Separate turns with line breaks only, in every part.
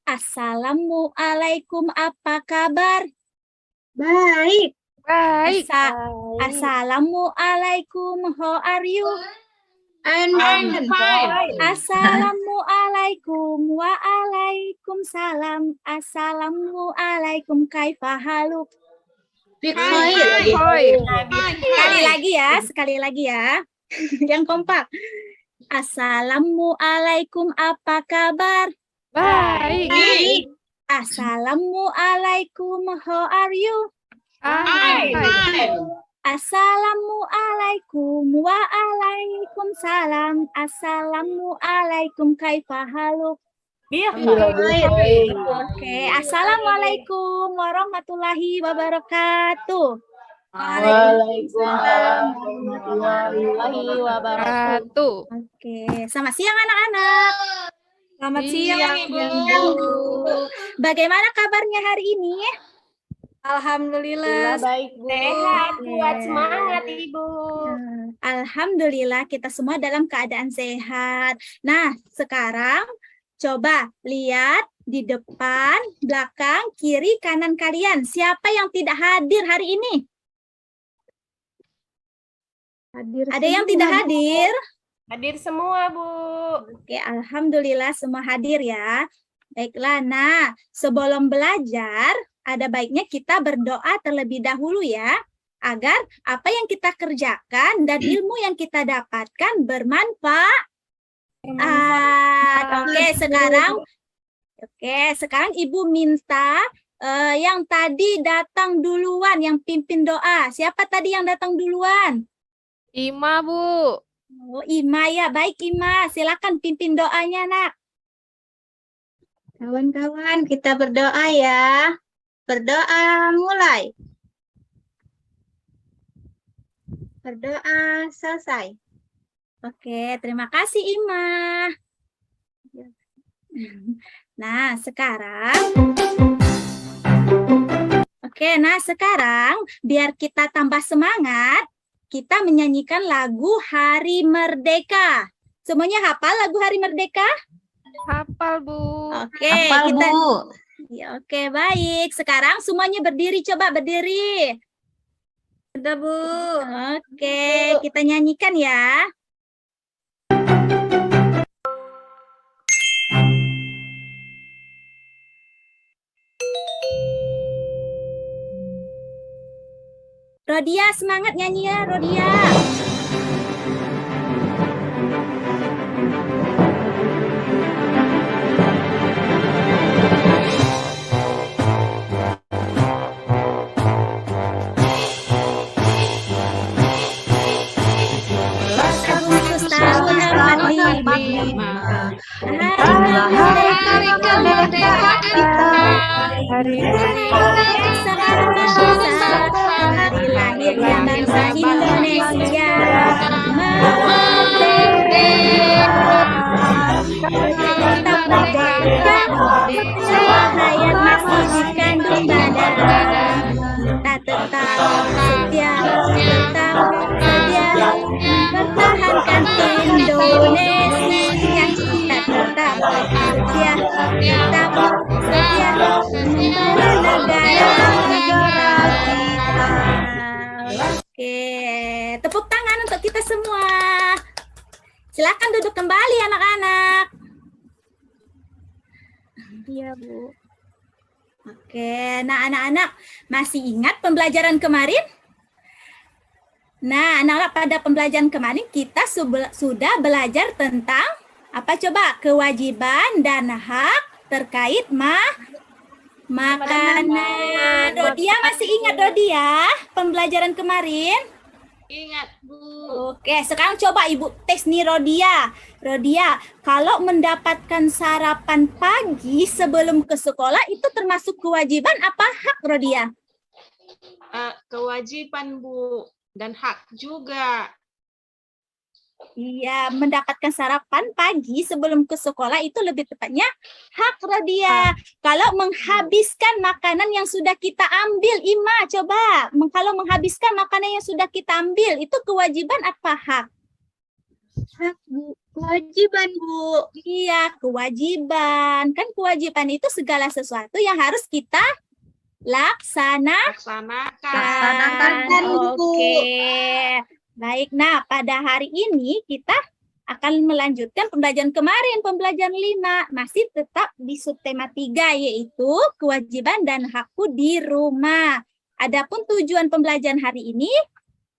Assalamualaikum, apa kabar?
Baik.
Baik.
Assalamualaikum, how are you?
I'm fine.
Assalamualaikum, waalaikumsalam. Assalamualaikum, kaifa haluk? Sekali lagi ya. Yang kompak. Assalamualaikum, apa kabar?
Baik.
Assalamualaikum, how are you? Assalamualaikum, waalaikumsalam. Assalamualaikum, kaifa haluk? Oke, assalamualaikum warahmatullahi wabarakatuh.
Waalaikumsalam warahmatullahi wabarakatuh.
Oke, selamat siang anak-anak.
Selamat siang, Ibu.
Bagaimana kabarnya hari ini?
Alhamdulillah
Baik, Bu.
sehat, kuat, semangat, Ibu.
Alhamdulillah kita semua dalam keadaan sehat. Nah, sekarang coba lihat di depan, belakang, kiri, kanan kalian. Siapa yang tidak hadir hari ini? Ada yang tidak hadir?
Hadir semua, Bu.
Oke, alhamdulillah semua hadir ya. Baiklah, nah sebelum belajar, ada baiknya kita berdoa terlebih dahulu ya, agar apa yang kita kerjakan dan ilmu yang kita dapatkan bermanfaat. Sekarang Ibu minta yang tadi datang duluan, yang pimpin doa. Siapa tadi yang datang duluan?
Ima, Bu.
Oh, Ima ya. Baik, Ima. Silakan pimpin doanya, Nak.
Kawan-kawan, kita berdoa ya. Berdoa mulai. Berdoa selesai.
Oke, terima kasih, Ima. Nah, sekarang biar kita tambah semangat, kita menyanyikan lagu Hari Merdeka. Semuanya hafal lagu Hari Merdeka?
Hafal, Bu.
Bu.
Ya, oke, baik. Sekarang semuanya berdiri, coba berdiri.
Sudah, Bu.
Oke, kita nyanyikan ya. Rodia, semangat nyanyi ya, Rodia.
Hari kemerdekaan kita. Hari
lahirnya bangsa Indonesia. Tetap merdeka, cahaya masih dikandung badan. Kita tetap setia, mempertahankan Indonesia. Kita tetap setia, membela negara kita. Oke, tepuk tangan untuk kita semua. Silakan duduk kembali anak-anak. Iya, Bu. Oke, nah anak-anak masih ingat pembelajaran kemarin? Nah, anak-anak pada pembelajaran kemarin kita sudah belajar tentang apa coba? Kewajiban dan hak terkait makanan. Rodia masih ingat Rodia pembelajaran kemarin?
Ingat, Bu.
Oke, sekarang coba Ibu tes nih Rodia. Rodia, kalau mendapatkan sarapan pagi sebelum ke sekolah itu termasuk kewajiban apa hak Rodia?
Kewajiban, Bu. Dan hak juga.
Iya, mendapatkan sarapan pagi sebelum ke sekolah itu lebih tepatnya hak Rodia. Kalau menghabiskan makanan yang sudah kita ambil, Ima, coba. Kalau menghabiskan makanan yang sudah kita ambil, itu kewajiban apa hak? Hak, Bu. Kewajiban, Bu. Iya, kewajiban. Kan kewajiban itu segala sesuatu yang harus kita laksanakan.
Bu.
Oke. Baik, nah pada hari ini kita akan melanjutkan pembelajaran kemarin, pembelajaran 5. Masih tetap di subtema 3, yaitu kewajiban dan hakku di rumah. Adapun tujuan pembelajaran hari ini,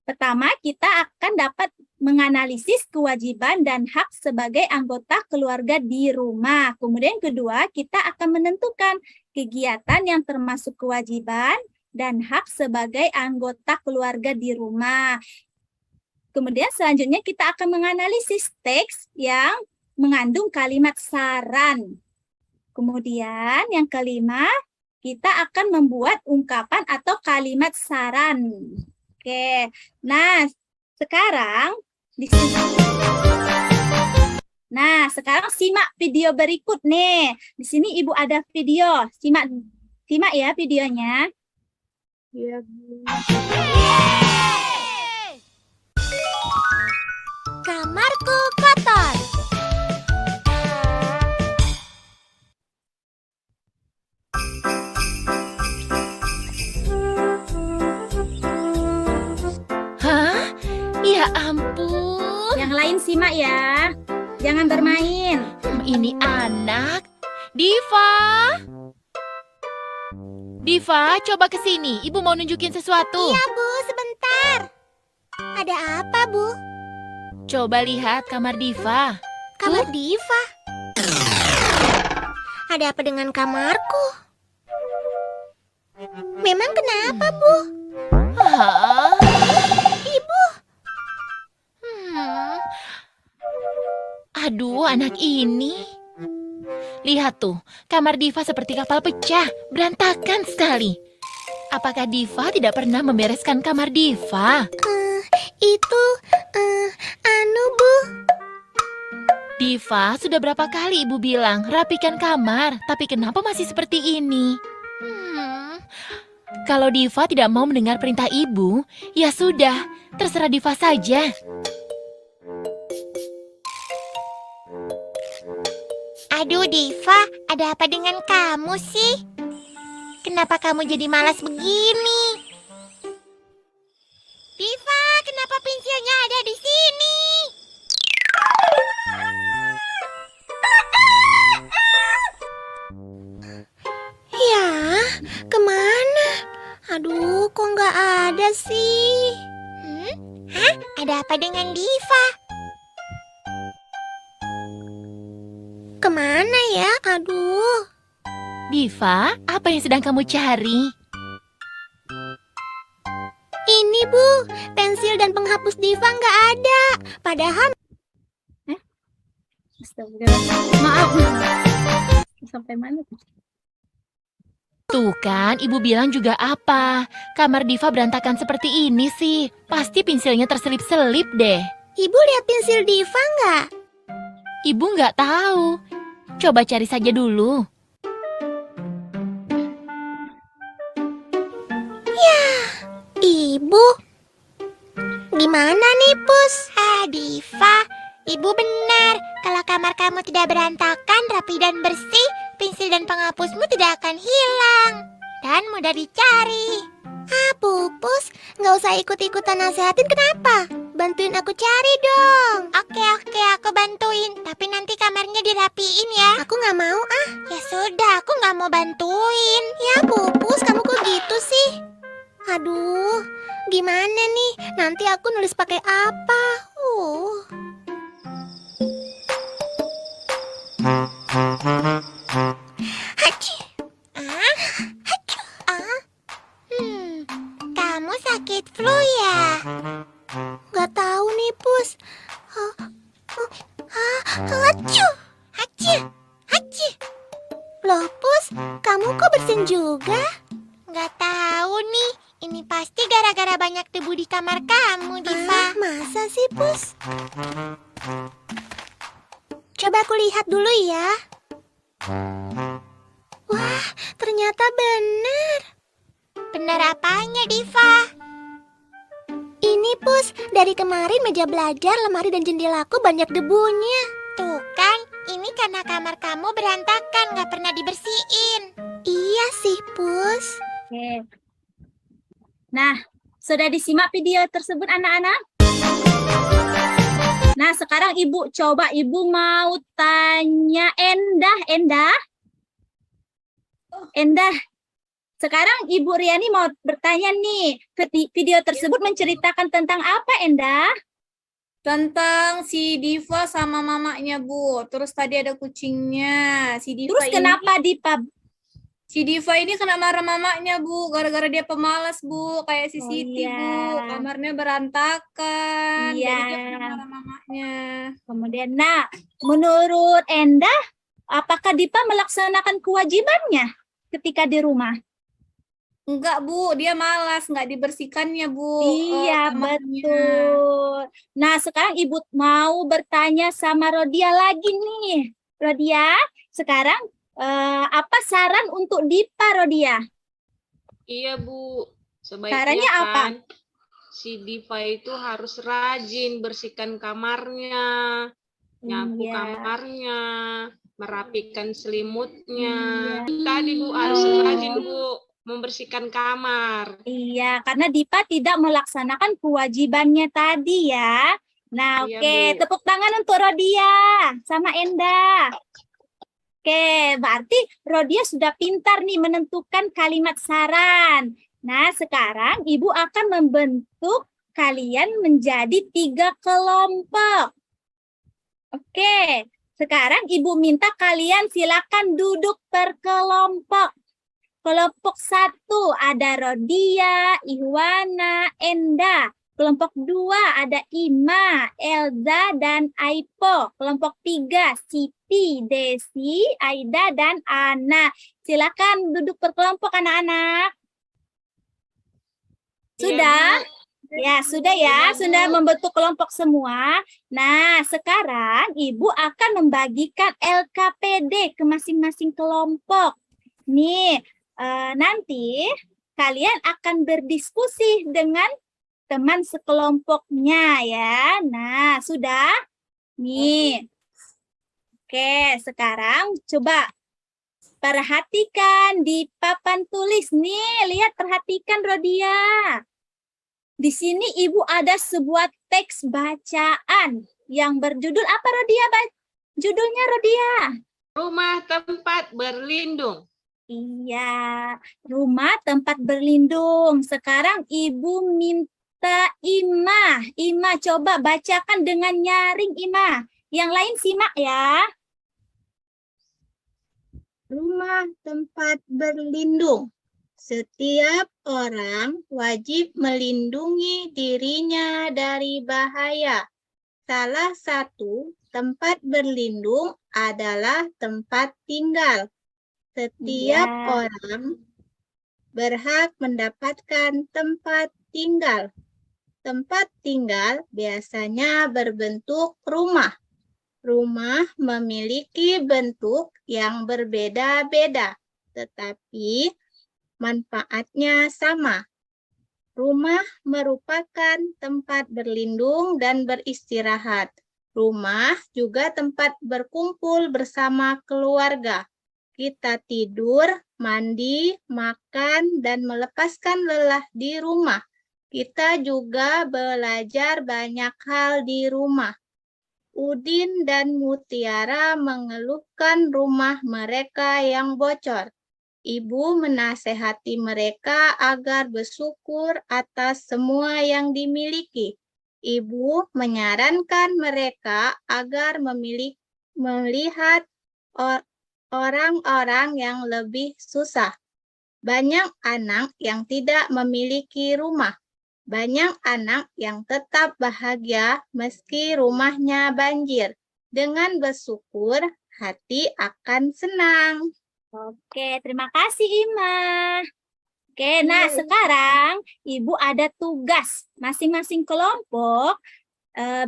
pertama kita akan dapat menganalisis kewajiban dan hak sebagai anggota keluarga di rumah. Kemudian kedua, kita akan menentukan kegiatan yang termasuk kewajiban dan hak sebagai anggota keluarga di rumah. Kemudian selanjutnya kita akan menganalisis teks yang mengandung kalimat saran. Kemudian yang kelima, kita akan membuat ungkapan atau kalimat saran. Oke, nah sekarang di sini. Nah, sekarang simak video berikut nih. Di sini Ibu ada video. Simak ya videonya. Iya, Bu.
Kamarku kotor.
Hah? Ya ampun.
Yang lain simak ya. Jangan bermain.
Ini anak. Diva. Diva, coba ke sini. Ibu mau nunjukin sesuatu.
Iya, Bu, sebentar. Ada apa, Bu?
Coba lihat kamar Diva.
Kamar Diva. Ada apa dengan kamarku? Memang kenapa, Bu?
Hah?
Ibu.
Aduh, anak ini. Lihat tuh, kamar Diva seperti kapal pecah, berantakan sekali. Apakah Diva tidak pernah membereskan kamar Diva?
Itu, Bu.
Diva, sudah berapa kali ibu bilang rapikan kamar, tapi kenapa masih seperti ini? Kalau Diva tidak mau mendengar perintah ibu, ya sudah, terserah Diva saja.
Aduh, Diva, ada apa dengan kamu sih? Kenapa kamu jadi malas begini? Diva, kenapa pensilnya ada di sini? Ya, kemana? Aduh, kok nggak ada sih? Hah? Ada apa dengan Diva? Kemana ya? Aduh.
Diva, apa yang sedang kamu cari?
Ini, Bu. Pensil dan penghapus Diva nggak ada. Padahal...
Maaf. Sampai mana?
Tuh kan, ibu bilang juga apa? Kamar Diva berantakan seperti ini sih. Pasti pensilnya terselip-selip deh.
Ibu lihat pensil Diva nggak?
Ibu nggak tahu. Coba cari saja dulu.
Ibu, gimana nih, Pus? Diva, Ibu benar. Kalau kamar kamu tidak berantakan, rapi dan bersih, pensil dan penghapusmu tidak akan hilang dan mudah dicari. Pupus, nggak usah ikut-ikutan nasihatin, kenapa? Bantuin aku cari dong. Oke, aku bantuin. Tapi nanti kamarnya dirapiin ya. Aku nggak mau ah. Ya sudah, aku nggak mau bantuin. Ya Pupus, kamu kok gitu sih? Aduh, gimana nih? Nanti aku nulis pakai apa? Hachi. Kamu sakit flu ya? Gak tahu nih, Pus. Hachi. Hachi. Loh, Pus, kamu kok bersin juga? Gak tahu nih. Ini pasti gara-gara banyak debu di kamar kamu, Diva. Masa sih, Pus? Coba aku lihat dulu ya. Wah, ternyata benar. Benar apanya, Diva? Ini, Pus, dari Dari kemarin meja belajar, lemari dan jendelaku banyak debunya. Tuh kan, ini karena kamar kamu berantakan, nggak pernah dibersihin. Iya sih, Pus.
Oke. Nah, sudah disimak video tersebut anak-anak? Nah, sekarang Ibu mau tanya Endah. Sekarang Ibu Riani mau bertanya nih, video tersebut menceritakan tentang apa, Endah?
Tentang si Diva sama mamanya, Bu. Terus tadi ada kucingnya.
Terus kenapa
Si Diva ini kena marah mamanya, Bu. Gara-gara dia pemalas, Bu. Kayak si Siti,
iya.
Bu. Kamarnya berantakan.
Iya.
Jadi dia kena marah mamanya.
Kemudian, nah, menurut Endah, apakah Dipa melaksanakan kewajibannya ketika di rumah?
Enggak, Bu. Dia malas. Enggak dibersihkannya, Bu.
Iya,
kamarnya.
betul. Nah, sekarang Ibu mau bertanya sama Rodia lagi nih. Rodia, sekarang apa saran untuk Dipa, Rodia?
Iya, Bu. Sebaiknya
Caranya apa?
kan si Diva itu harus rajin bersihkan kamarnya, nyapu
Iya.
kamarnya, merapikan selimutnya.
Iya.
Tadi, Bu, harus rajin, Bu, membersihkan kamar.
Iya, karena Dipa tidak melaksanakan kewajibannya tadi ya. Nah,
Iya,
oke,
Bu.
tepuk tangan untuk Rodia sama Endah. Oke, berarti Rodia sudah pintar nih menentukan kalimat saran. Nah, sekarang Ibu akan membentuk kalian menjadi 3 kelompok. Oke, sekarang Ibu minta kalian silakan duduk per kelompok. Kelompok 1 ada Rodia, Ihwana, Endah. Kelompok 2 ada Ima, Elza, dan Aipo. Kelompok 3 Siti, Desi, Aida, dan Ana. Silakan duduk per kelompok anak-anak. Sudah? Ya, sudah ya. Sudah membentuk kelompok semua. Nah, sekarang Ibu akan membagikan LKPD ke masing-masing kelompok. Nih, nanti kalian akan berdiskusi dengan teman sekelompoknya ya. Nah, sudah? Nih. Oke, sekarang coba perhatikan di papan tulis. Nih, lihat, perhatikan Rodia. Di sini Ibu ada sebuah teks bacaan yang berjudul apa, Rodia? Judulnya, Rodia?
Rumah tempat berlindung.
Iya, rumah tempat berlindung. Sekarang Ibu minta Ima coba bacakan dengan nyaring, Ima. Yang lain simak ya.
Rumah tempat berlindung. Setiap orang wajib melindungi dirinya dari bahaya. Salah satu tempat berlindung adalah tempat tinggal. Setiap orang berhak mendapatkan tempat tinggal. Tempat tinggal biasanya berbentuk rumah. Rumah memiliki bentuk yang berbeda-beda, tetapi manfaatnya sama. Rumah merupakan tempat berlindung dan beristirahat. Rumah juga tempat berkumpul bersama keluarga. Kita tidur, mandi, makan, dan melepaskan lelah di rumah. Kita juga belajar banyak hal di rumah. Udin dan Mutiara mengeluhkan rumah mereka yang bocor. Ibu menasehati mereka agar bersyukur atas semua yang dimiliki. Ibu menyarankan mereka agar melihat orang-orang yang lebih susah. Banyak anak yang tidak memiliki rumah. Banyak anak yang tetap bahagia meski rumahnya banjir. Dengan bersyukur, hati akan senang.
Oke, terima kasih Ima. Oke, nah sekarang Ibu ada tugas. Masing-masing kelompok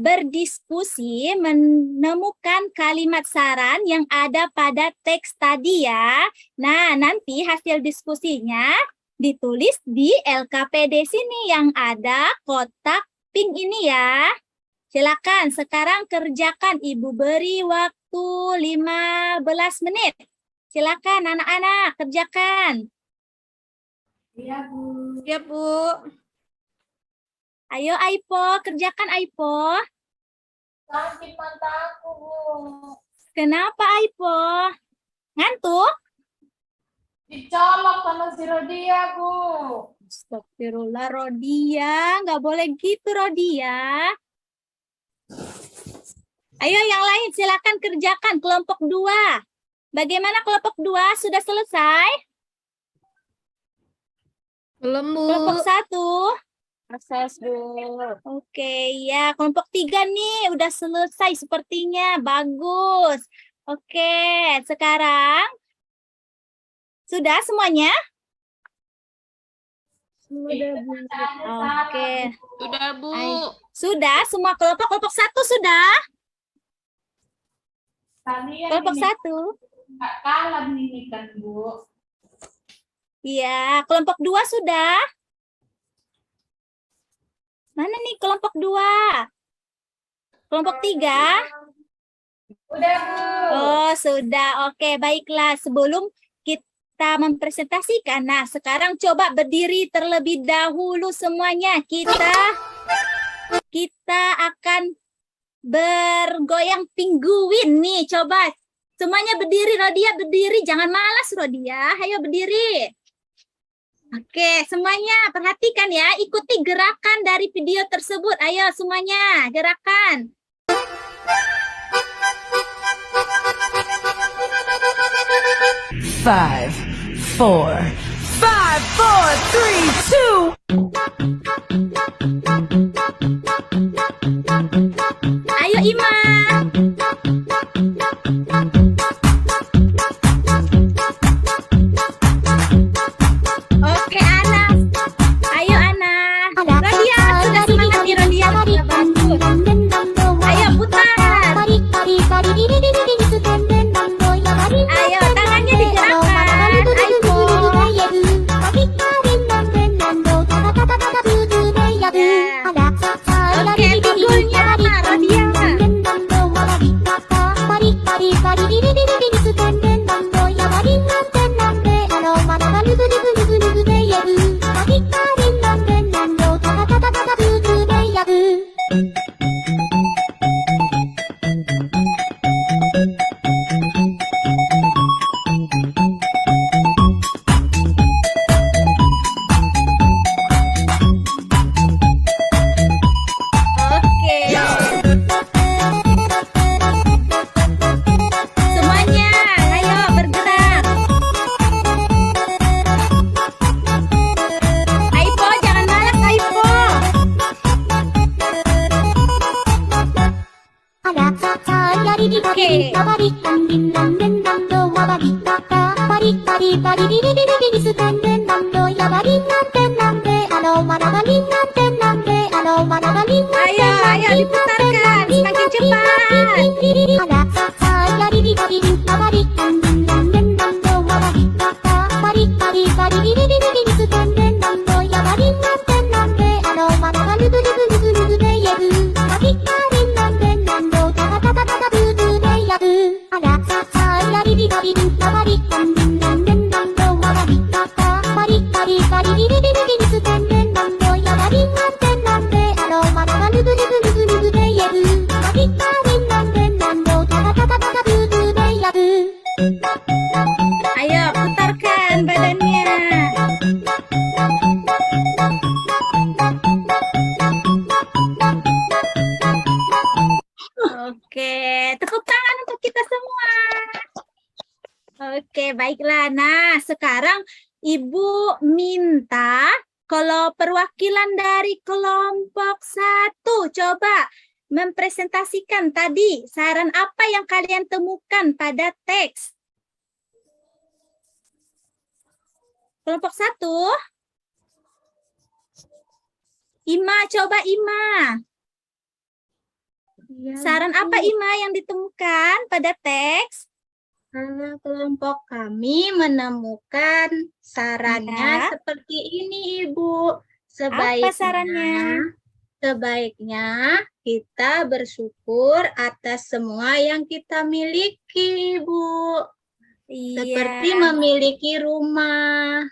berdiskusi menemukan kalimat saran yang ada pada teks tadi ya. Nah, nanti hasil diskusinya ditulis di LKPD sini yang ada kotak pink ini ya. Silakan sekarang kerjakan. Ibu beri waktu 15 menit. Silakan anak-anak kerjakan.
Iya, Bu.
Ayo Aipo, kerjakan Aipo.
Sakit mataku, Bu.
Kenapa Aipo? Ngantuk?
Dicolok sama si Rodia, Bu.
Astagfirullah Rodia, nggak boleh gitu Rodia. Ayo yang lain silakan kerjakan kelompok 2. Bagaimana kelompok 2? Sudah selesai?
Belum, Bu.
Kelompok 1?
Akses, Bu.
Oke, ya kelompok 3 nih udah selesai sepertinya. Bagus. Oke, sekarang sudah semuanya?
Sudah, Bu.
Oke.
Sudah, Bu.
Sudah semua kelompok 1 sudah?
Kalian
Kelompok
ini
1?
nggak kalah ini kan, Bu.
Iya, kelompok 2 sudah? Mana nih kelompok 2? Kelompok 3?
Udah, Bu.
Oh, sudah. Oke, baiklah. Sebelum kita mempresentasikan, nah sekarang coba berdiri terlebih dahulu semuanya. Kita akan bergoyang pingguin nih. Coba semuanya berdiri, Rodia berdiri. Jangan malas, Rodia. Ayo berdiri. Oke, semuanya perhatikan ya. Ikuti gerakan dari video tersebut. Ayo semuanya, gerakan.
Five, four, 3, 2.
Ayo Ima. Oke Ana. Ayo Ana. Rodia sudah semangat nih Rodia. Sudah bagus. Ayo putar. Ayo tangannya digerakkan. Ayo. Oke, pinggulnya Rodia. Oke. Semuanya, ayo bergerak. Aipo, jangan malas Aipo. Ayo diputarkan semakin cepat. Ayo putarkan badannya. Oke, tepuk tangan untuk kita semua. Oke, baiklah. Nah, sekarang Ibu minta kalau perwakilan dari kelompok 1 coba mempresentasikan tadi saran apa yang kalian temukan pada teks. Kelompok 1. Ima, coba Ima. Saran apa Ima yang ditemukan pada teks?
Kelompok kami menemukan sarannya
Ya.
seperti ini, Ibu.
Apa sarannya?
Sebaiknya kita bersyukur atas semua yang kita miliki, Bu. Seperti
Iya,
memiliki rumah.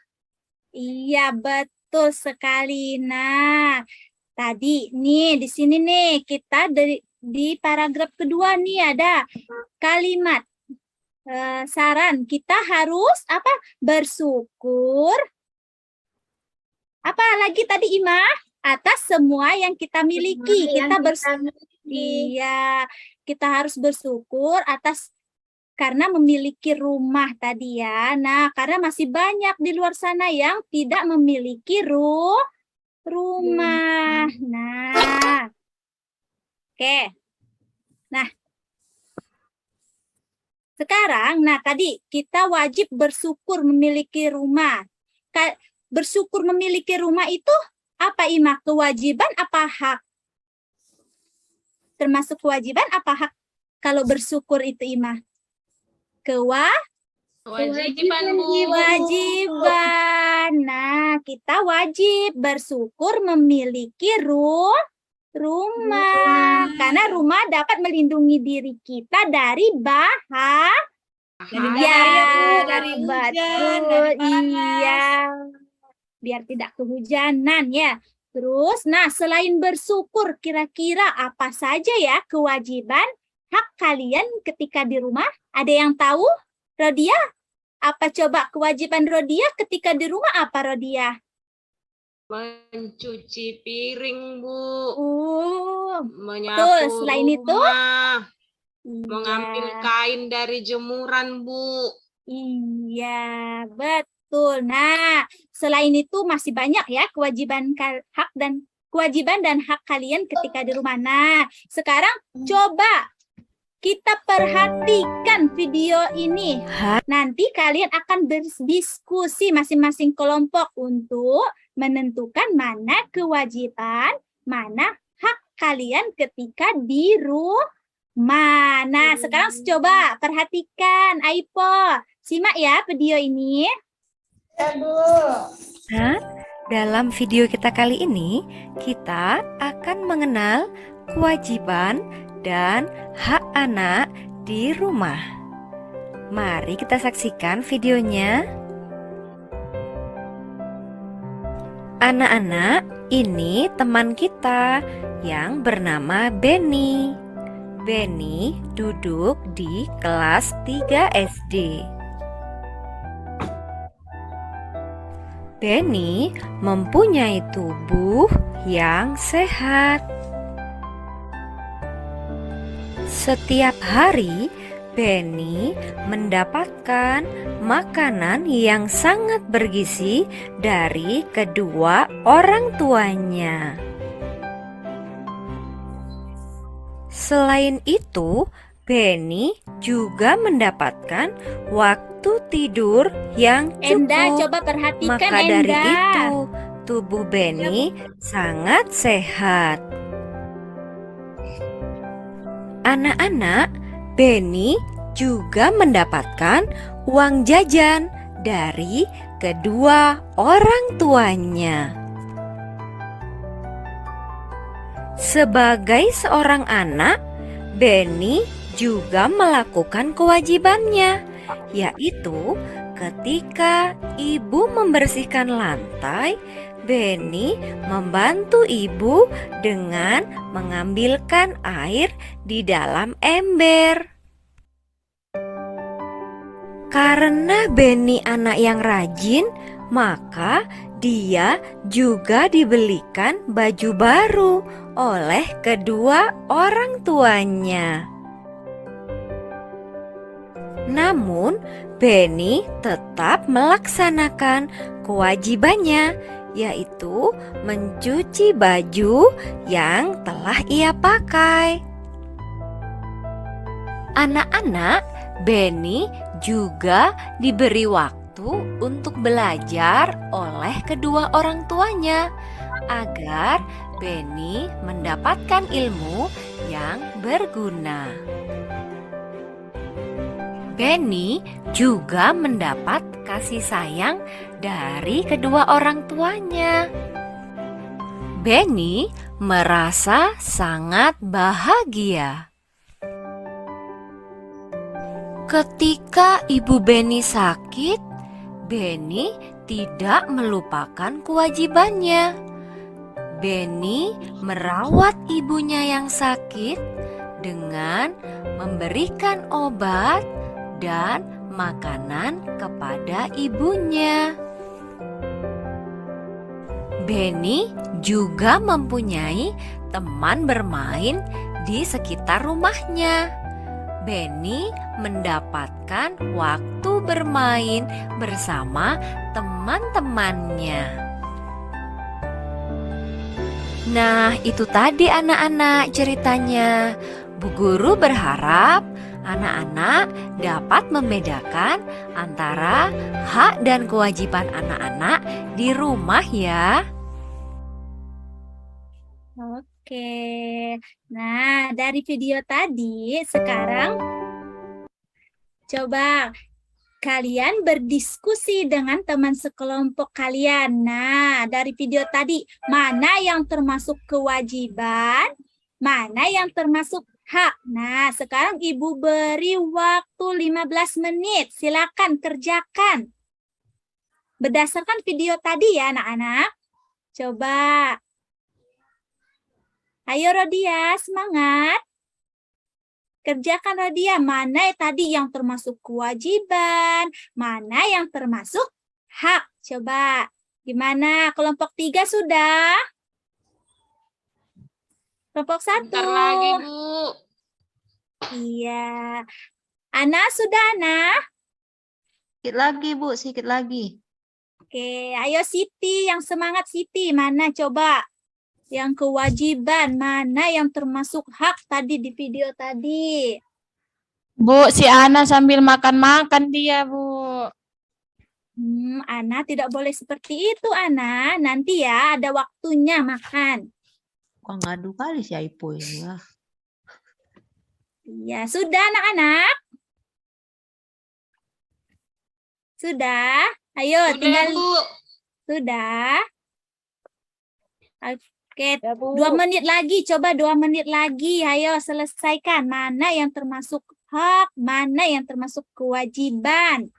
iya betul sekali. Nah, tadi nih di sini nih kita di paragraf kedua nih ada kalimat saran kita harus apa? Bersyukur. Apa lagi tadi Ima? Atas semua yang kita miliki.
Semua yang
Kita
kita miliki.
Iya, kita harus bersyukur atas karena memiliki rumah tadi ya. Nah, karena masih banyak di luar sana yang tidak memiliki rumah. Nah, oke. Nah, sekarang, tadi kita wajib bersyukur memiliki rumah. Bersyukur memiliki rumah itu apa Ima? Kewajiban apa hak? Termasuk kewajiban apa hak? Kalau bersyukur itu Ima?
Kewajiban, Bu.
Kewajiban. Nah, kita wajib bersyukur memiliki rumah. Karena rumah dapat melindungi diri kita dari
dari
betul,
hujan, dari panas.
iya. Biar tidak kehujanan ya. Terus, selain bersyukur, kira-kira apa saja ya kewajiban hak kalian ketika di rumah? Ada yang tahu? Rodia? Apa coba kewajiban Rodia ketika di rumah apa Rodia?
Mencuci piring, Bu.
Betul.
Menyapu
Selain itu?
rumah.
Iya.
Mengambil kain dari jemuran, Bu.
Iya, betul. Nah, selain itu masih banyak ya kewajiban kewajiban dan hak kalian ketika di rumah. Nah, sekarang coba kita perhatikan video ini. Nanti kalian akan berdiskusi masing-masing kelompok untuk menentukan mana kewajiban, mana hak kalian ketika di rumah. Nah, sekarang coba perhatikan, Aipo. Simak ya video ini.
Nah, dalam video kita kali ini, kita akan mengenal kewajiban dan hak anak di rumah. Mari kita saksikan videonya. Anak-anak, ini teman kita yang bernama Benny. Benny duduk di kelas 3 SD. Benny mempunyai tubuh yang sehat. Setiap hari, Benny mendapatkan makanan yang sangat bergizi dari kedua orang tuanya. Selain itu, Benny juga mendapatkan waktu tidur yang
Enda,
cukup.
coba perhatikan
Maka dari
Enda.
itu, tubuh Benny sangat sehat. Anak-anak, Benny juga mendapatkan uang jajan dari kedua orang tuanya. Sebagai seorang anak, Benny juga melakukan kewajibannya, yaitu ketika ibu membersihkan lantai, Benny membantu ibu dengan mengambilkan air di dalam ember. Karena Benny anak yang rajin, maka dia juga dibelikan baju baru oleh kedua orang tuanya. Namun, Benny tetap melaksanakan kewajibannya, yaitu mencuci baju yang telah ia pakai. Anak-anak, Benny juga diberi waktu untuk belajar oleh kedua orang tuanya agar Benny mendapatkan ilmu yang berguna. Benny juga mendapat kasih sayang dari kedua orang tuanya. Benny merasa sangat bahagia. Ketika ibu Benny sakit, Benny tidak melupakan kewajibannya. Benny merawat ibunya yang sakit dengan memberikan obat dan makanan kepada ibunya. Benny juga mempunyai teman bermain di sekitar rumahnya. Benny mendapatkan waktu bermain bersama teman-temannya. Nah, itu tadi anak-anak ceritanya. Bu Guru berharap anak-anak dapat membedakan antara hak dan kewajiban anak-anak di rumah ya.
Oke. Nah, dari video tadi, sekarang coba kalian berdiskusi dengan teman sekelompok kalian. Nah, dari video tadi, mana yang termasuk kewajiban, mana yang termasuk hak. Nah, sekarang Ibu beri waktu 15 menit. Silakan kerjakan. Berdasarkan video tadi ya, anak-anak. Coba. Ayo Rodia, semangat. Kerjakan Rodia, mana tadi yang termasuk kewajiban, mana yang termasuk hak. Coba, gimana? Kelompok 3 sudah? Kelompok 1.
Bentar lagi, Bu.
Iya. Ana sudah, Ana?
Sedikit lagi, Bu, sedikit lagi.
Oke, ayo Siti, yang semangat Siti. Mana coba? Yang kewajiban, mana yang termasuk hak tadi di video tadi?
Bu, si Ana sambil makan-makan dia, Bu.
Ana tidak boleh seperti itu, Ana. Nanti ya ada waktunya makan.
Kok ngadu kali si Aipo ini ya.
Iya, sudah anak-anak? Sudah? Ayo,
Udah,
tinggal.
Bu.
Sudah? Oke,
Ya, Bu.
2 menit lagi. Coba 2 menit lagi. Ayo, selesaikan. Mana yang termasuk hak, mana yang termasuk kewajiban.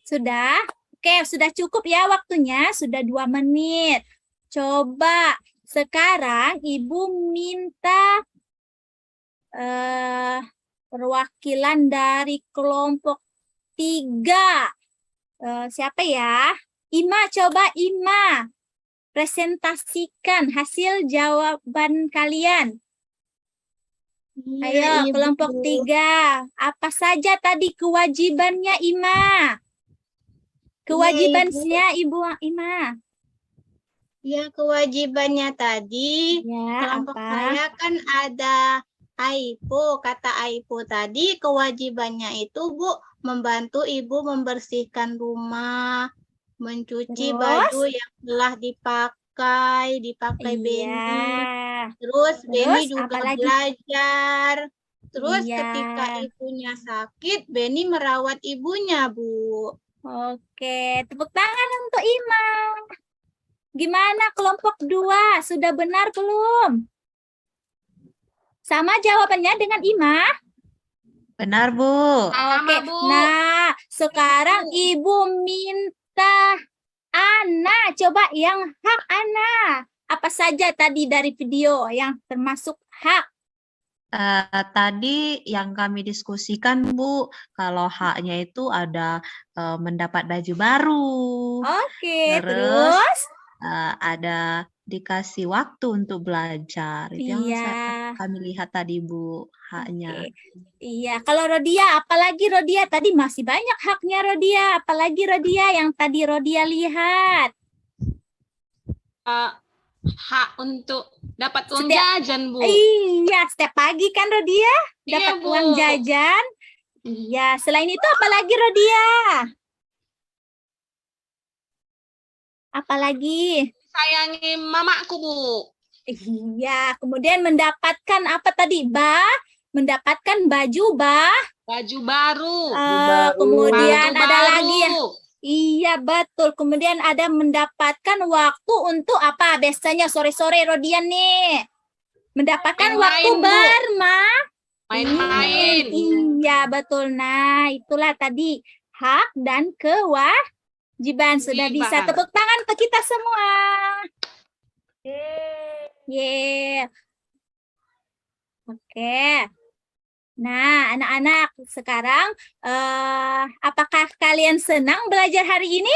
Sudah? Oke, sudah cukup ya waktunya. Sudah 2 menit. Coba sekarang Ibu minta perwakilan dari kelompok 3. Siapa ya? Ima, coba Ima. Presentasikan hasil jawaban kalian. Ayo, kelompok 3. Apa saja tadi kewajibannya Ima? Kewajibannya Ibu Ima.
Ya, kewajibannya tadi,
Ya,
kelompok
apa?
saya kan ada Aipo. Kata Aipo tadi, kewajibannya itu, Bu, membantu Ibu membersihkan rumah, mencuci
Terus?
baju yang telah dipakai Benny.
Iya.
Terus Benny
Terus,
juga
apa lagi?
belajar. Terus
Iya.
ketika ibunya sakit, Benny merawat ibunya, Bu.
Oke, tepuk tangan untuk Ima. Gimana kelompok 2? Sudah benar belum? Sama jawabannya dengan Ima?
Benar, Bu.
Oke,
Bu.
nah sekarang Ibu minta Ana. Coba yang hak Ana. Apa saja tadi dari video yang termasuk hak?
Tadi yang kami diskusikan, Bu, kalau haknya itu ada mendapat baju baru,
Oke,
Terus?
terus?
ada dikasih waktu untuk belajar. Itu yang
Iya.
kami lihat tadi, Bu, haknya.
Oke. Iya, kalau Rodia, apalagi Rodia tadi masih banyak haknya Rodia. Apalagi Rodia yang tadi Rodia lihat.
Hak untuk dapat uang
Setiap-
jajan, Bu.
Iya, setiap pagi kan Rodia
Iya,
dapat
Bu.
uang jajan. Iya, selain itu apalagi Rodia? Apalagi?
Sayangi mamaku, Bu.
Iya, kemudian mendapatkan apa tadi? Mendapatkan baju
Baju baru.
kemudian
Sepatu
ada
baru.
lagi ya. Iya, Iya, betul. Kemudian ada mendapatkan waktu untuk apa? Biasanya sore-sore Rodian nih. Mendapatkan waktu
Main-main, Bu.
bermain.
Main-main.
Iya, betul. Nah, itulah tadi hak dan kewajiban. Sudah bisa.
Kewajiban.
Tepuk tangan untuk kita semua. Yeah. Oke. Nah, anak-anak, sekarang apakah kalian senang belajar hari ini?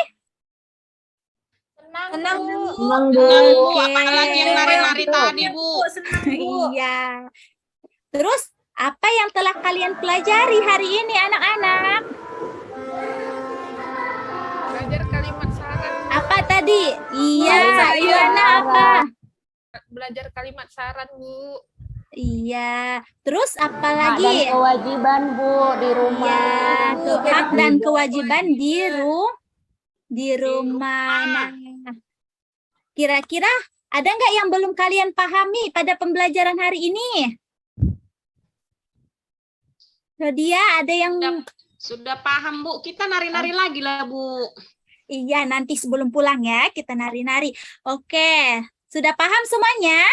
Senang, Bu.
Senang, Bu.
Oke.
Apalagi yang nari-nari tadi, Bu.
Iya. Terus, apa yang telah kalian pelajari hari ini, anak-anak?
Belajar kalimat syarat.
Apa tadi? Iya,
Saya.
Iyana apa?
Belajar kalimat syarat, Bu.
Iya. Terus apa lagi?
kewajiban, Bu, di
Iya, tuh, hak dan kewajiban di rumah. Nah, kira-kira ada nggak yang belum kalian pahami pada pembelajaran hari ini? Rodia, ada yang
Sudah paham, Bu. Kita nari-nari lagi lah, Bu.
iya nanti sebelum pulang ya kita nari-nari. Oke, sudah paham semuanya?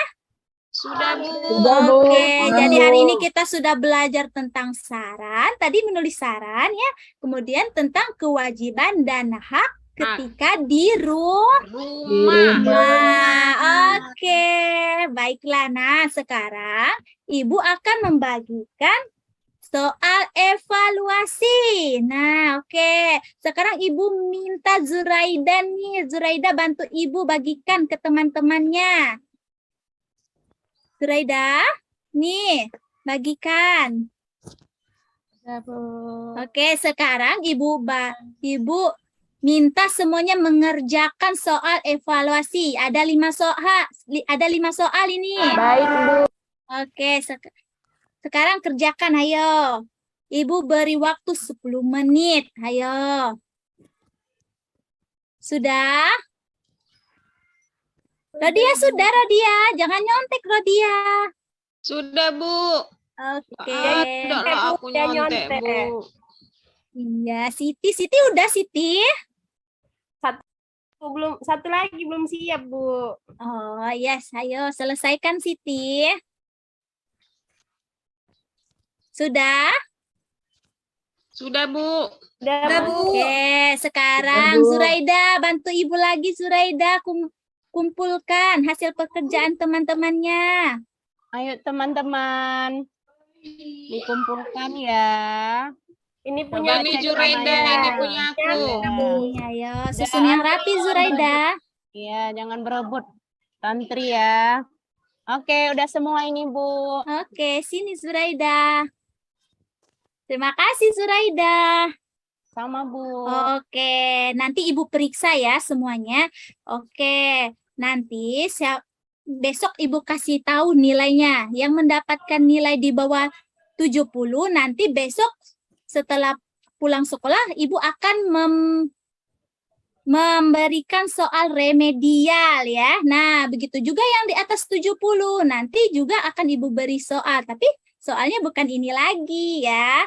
Sudah, Bu.
Oke, jadi hari ini kita sudah belajar tentang saran, tadi menulis saran ya, kemudian tentang kewajiban dan hak ketika di
Rumah.
Oke, baiklah. Nah, sekarang Ibu akan membagikan soal evaluasi. Nah, oke. Sekarang Ibu minta Zuraida nih. Zuraida bantu Ibu bagikan ke teman-temannya. Zuraida, nih, bagikan. Oke, sekarang Ibu minta semuanya mengerjakan soal evaluasi. Ada 5 soal ini.
Baik, Bu.
Oke, sekarang kerjakan, ayo. Ibu beri waktu 10 menit. Ayo. Sudah? Rodia, sudah, Rodia. Jangan nyontek, Rodia.
Sudah, Bu.
Oke.
Ada lah aku nyontek, Bu.
Iya, Siti udah, Siti.
Satu lagi belum siap, Bu.
Oh, yes. Ayo, selesaikan, Siti. Sudah?
Sudah, Bu.
Udah, Bu.
Oke, sekarang Zuraida, bantu Ibu lagi, Zuraida. Kumpulkan hasil pekerjaan teman-temannya.
Ayo teman-teman, dikumpulkan ya. Ini punya
Ini Zuraida, ini punya aku.
Ayo, susun yang rapi, Zuraida.
Iya, jangan berebut santri ya. Oke, udah semua ini, Bu.
Oke, sini Zuraida. Terima kasih, Zuraida.
Sama, Bu.
Oke, nanti Ibu periksa ya semuanya. Oke, nanti besok Ibu kasih tahu nilainya. Yang mendapatkan nilai di bawah 70, nanti besok setelah pulang sekolah, Ibu akan memberikan soal remedial ya. Nah, begitu juga yang di atas 70, nanti juga akan Ibu beri soal. Tapi soalnya bukan ini lagi ya.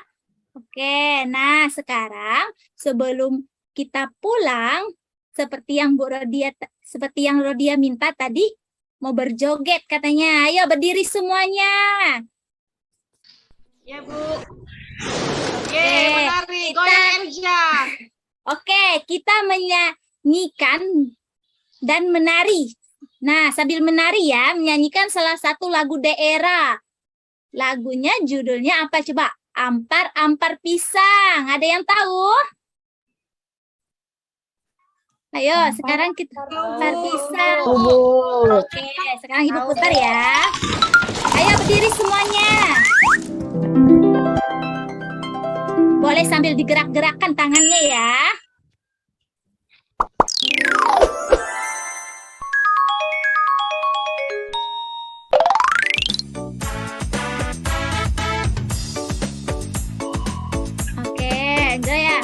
Oke, nah sekarang sebelum kita pulang, seperti yang Rodia minta tadi, mau berjoget katanya. Ayo berdiri semuanya.
Ya, Bu. Yeay, menari, goyang Elja.
Oke, kita menyanyikan dan menari. Nah, sambil menari ya, menyanyikan salah satu lagu daerah. Lagunya judulnya apa coba? Ampar-ampar pisang. Ada yang tahu? Ayo, sekarang kita ampar pisang. Oke, sekarang Ibu putar ya. Ayo berdiri semuanya. Boleh sambil digerak-gerakkan tangannya ya. Enggak ya?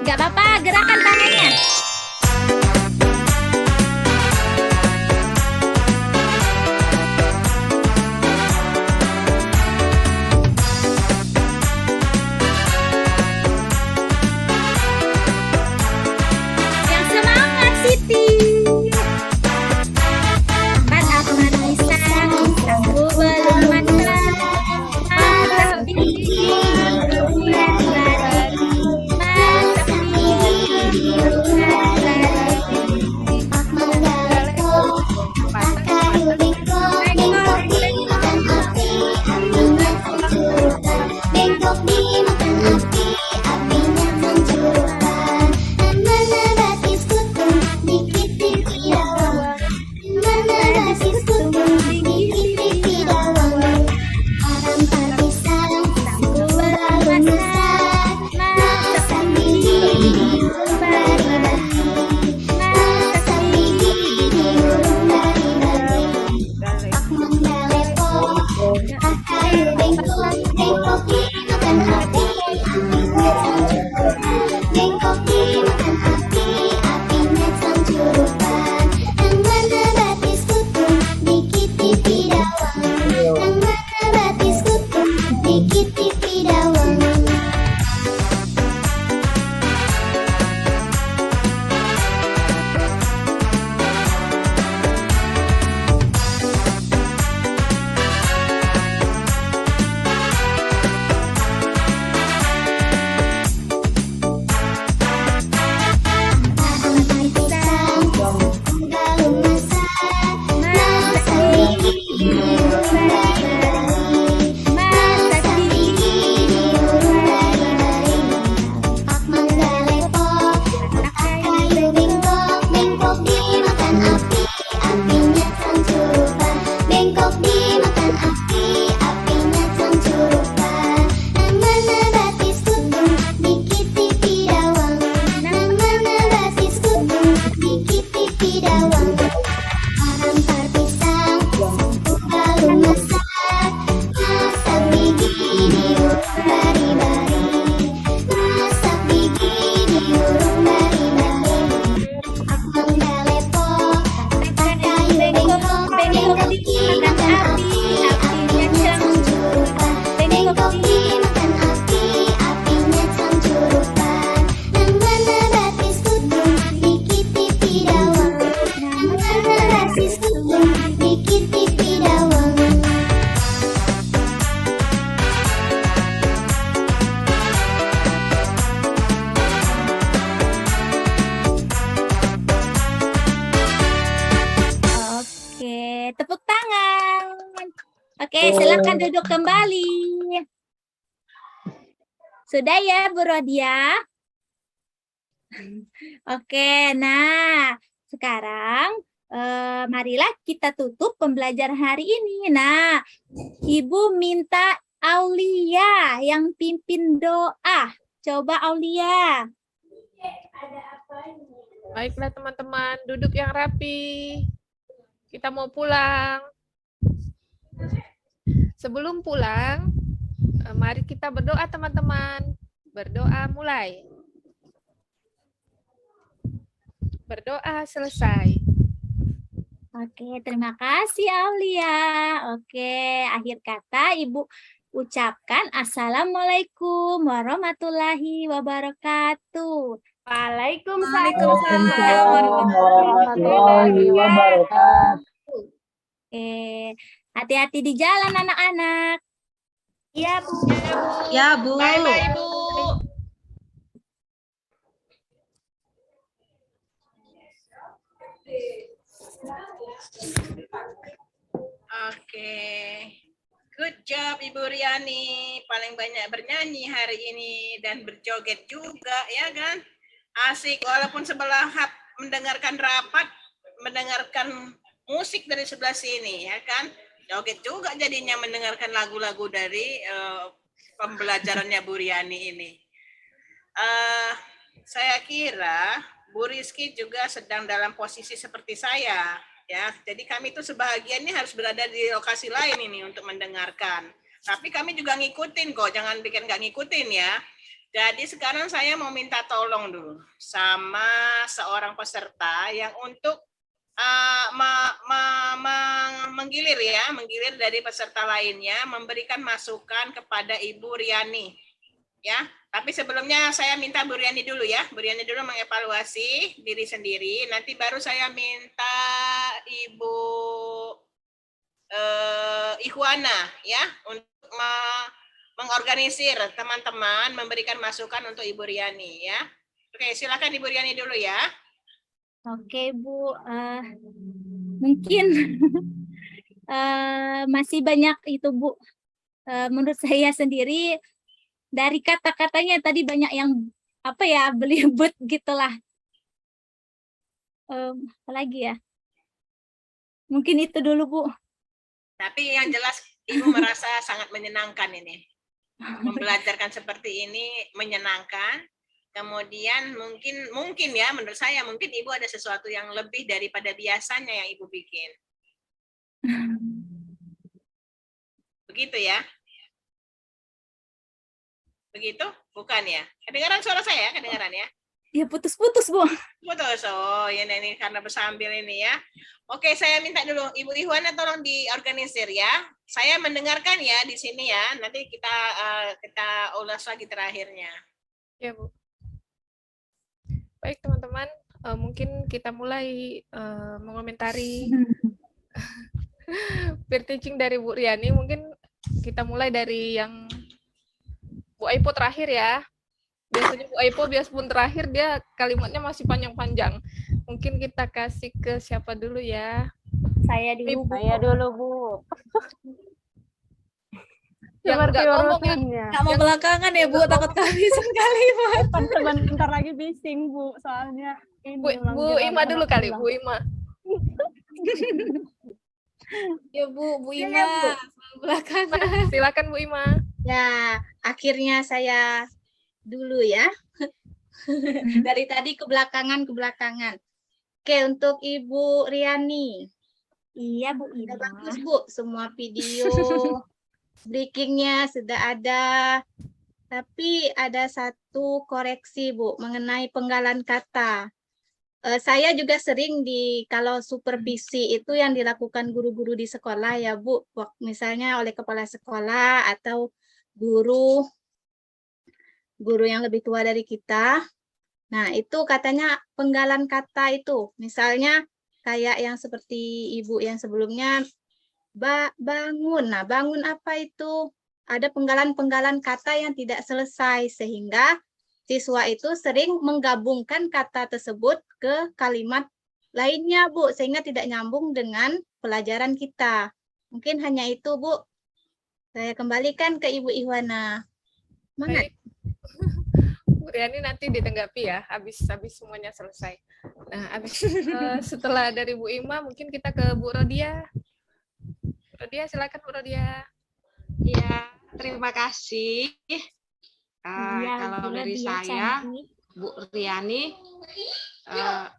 Enggak apa-apa, gerakan tangannya. Oke, silakan duduk kembali. Sudah ya, Bu Rodia? Oke, nah sekarang marilah kita tutup pembelajaran hari ini. Nah, Ibu minta Aulia yang pimpin doa. Coba Aulia.
Baiklah teman-teman, duduk yang rapi. Kita mau pulang. Sebelum pulang, mari kita berdoa teman-teman. Berdoa mulai. Berdoa selesai.
Oke, terima kasih Aulia. Oke, akhir kata Ibu ucapkan Assalamualaikum warahmatullahi wabarakatuh.
Waalaikumsalam
warahmatullahi wabarakatuh.
Hati-hati di jalan anak-anak. Iya, Bu.
Ya, Bu.
Bye-bye, Ibu. Oke. Good job Ibu Riani. Paling banyak bernyanyi hari ini dan berjoget juga, ya kan? Asik, walaupun sebelah mendengarkan rapat, mendengarkan musik dari sebelah sini, ya kan? Joget juga jadinya mendengarkan lagu-lagu dari pembelajarannya Bu Riani ini. Saya kira Bu Rizky juga sedang dalam posisi seperti saya, ya. Jadi kami itu sebahagian ini harus berada di lokasi lain ini untuk mendengarkan. Tapi kami juga ngikutin kok, jangan bikin nggak ngikutin ya. Jadi sekarang saya mau minta tolong dulu sama seorang peserta yang untuk menggilir dari peserta lainnya, memberikan masukan kepada Ibu Riani, ya. Tapi sebelumnya saya minta Bu Riani dulu ya, Bu Riani dulu mengevaluasi diri sendiri. Nanti baru saya minta Ibu Ikhwana ya untuk mengorganisir teman-teman, memberikan masukan untuk Ibu Riani ya. Oke, silakan Ibu Riani dulu ya.
Oke, Bu. Mungkin masih banyak itu, Bu. Menurut saya sendiri dari kata-katanya tadi banyak yang belibet gitulah. Apalagi ya? Mungkin itu dulu, Bu.
Tapi yang jelas Ibu merasa sangat menyenangkan ini. Membelajarkan seperti ini menyenangkan. Kemudian mungkin ya menurut saya mungkin Ibu ada sesuatu yang lebih daripada biasanya yang Ibu bikin. Begitu ya? Begitu? Bukan ya? Kedengaran suara saya? Kedengaran ya?
Ya putus-putus, Bu.
Putus. Oh, ini karena bersambil ini ya. Oke, saya minta dulu Ibu Ikhwana tolong diorganisir ya. Saya mendengarkan ya di sini ya. Nanti kita ulas lagi terakhirnya.
Ya, Bu. Baik, teman-teman. Mungkin kita mulai mengomentari peer teaching dari Bu Riani. Mungkin kita mulai dari yang Bu Aipo terakhir ya. Biasanya Bu Aipo biarpun terakhir dia kalimatnya masih panjang-panjang. Mungkin kita kasih ke siapa dulu ya?
Saya dulu, Bu.
Saya dulu, Bu.
Yang nggak ngomong yang
Nggak mau belakangan ya, Bu. Takut kehabisan kalimat.
Sebentar lagi bising, Bu. Soalnya ini
Bu Ima dulu kali, Bu Ima.
Ya, Bu. Bu
Ya,
Ima.
Bu.
Belakangan.
Silakan Bu Ima.
Ya, akhirnya saya dulu ya. Dari tadi ke belakangan. Oke, untuk Ibu Riani.
Iya, Bu
Sudah
Ima.
bagus, Bu. Semua video breakingnya sudah ada. Tapi ada satu koreksi, Bu, mengenai penggalan kata. Saya juga sering kalau supervisi itu yang dilakukan guru-guru di sekolah ya, Bu. Misalnya oleh kepala sekolah atau guru yang lebih tua dari kita. Nah, itu katanya penggalan kata itu. Misalnya kayak yang seperti Ibu yang sebelumnya, bangun. Nah, bangun apa itu? Ada penggalan-penggalan kata yang tidak selesai, sehingga siswa itu sering menggabungkan kata tersebut ke kalimat lainnya, Bu, sehingga tidak nyambung dengan pelajaran kita. Mungkin hanya itu, Bu. Saya kembalikan ke Ibu Ihwana. Semangat.
Baik. Bu Riani nanti ditanggapi ya, habis semuanya selesai. Nah, setelah dari Bu Ima, mungkin kita ke Bu Rodia. Bu Rodia, silakan Bu Rodia.
Ya, terima kasih.
Iya,
Kalau
Bu
dari
Rodia
saya,
cantik.
Bu Riani,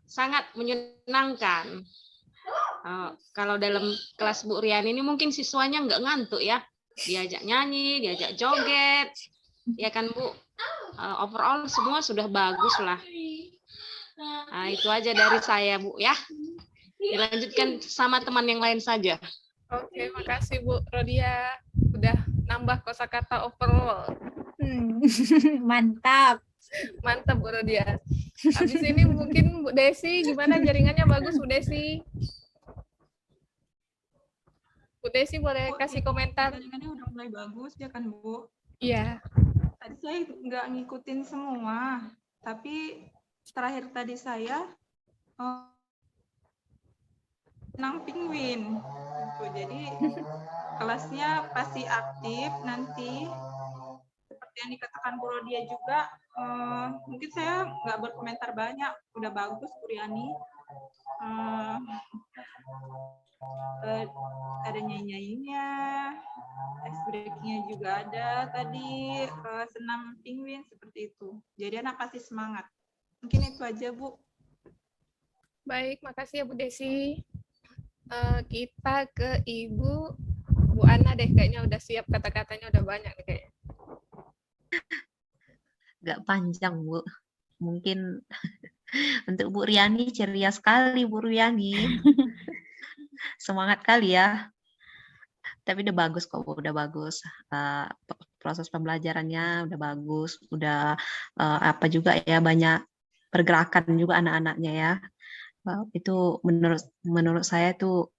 sangat menyenangkan. Kalau dalam kelas Bu Riani ini mungkin siswanya nggak ngantuk ya. Diajak nyanyi, diajak joget. Ya kan Bu? Overall semua sudah bagus lah. Nah, itu aja dari saya Bu ya. Dilanjutkan sama teman yang lain saja.
Oke, makasih Bu Rodia. Udah nambah kosakata overall.
Mantap.
Mantap Bu Rodia. Habis ini mungkin Bu Desi, gimana jaringannya bagus Bu Desi? Bu Desi boleh kasih komentar?
Jaringannya udah mulai bagus ya kan Bu?
Iya.
Tadi saya nggak ngikutin semua, tapi terakhir tadi saya senang penguin. Jadi kelasnya pasti aktif nanti. Seperti yang dikatakan Bu Rodia juga, mungkin saya nggak berkomentar banyak, udah bagus Bu Riani. Ada nyanyi-nyanyinya, ice breaknya juga ada tadi, senam penguin seperti itu. Jadi anak pasti semangat. Mungkin itu aja Bu.
Baik, makasih ya Bu Desi. Kita ke Ibu Bu Ana deh, kayaknya udah siap, kata-katanya udah banyak nih kayaknya.
Gak panjang Bu. Mungkin untuk Bu Riani ceria sekali Bu Riani. Semangat kali ya. Tapi udah bagus kok Bu, udah bagus. Proses pembelajarannya udah bagus, udah apa juga ya, banyak pergerakan juga anak-anaknya ya. Itu menurut saya tuh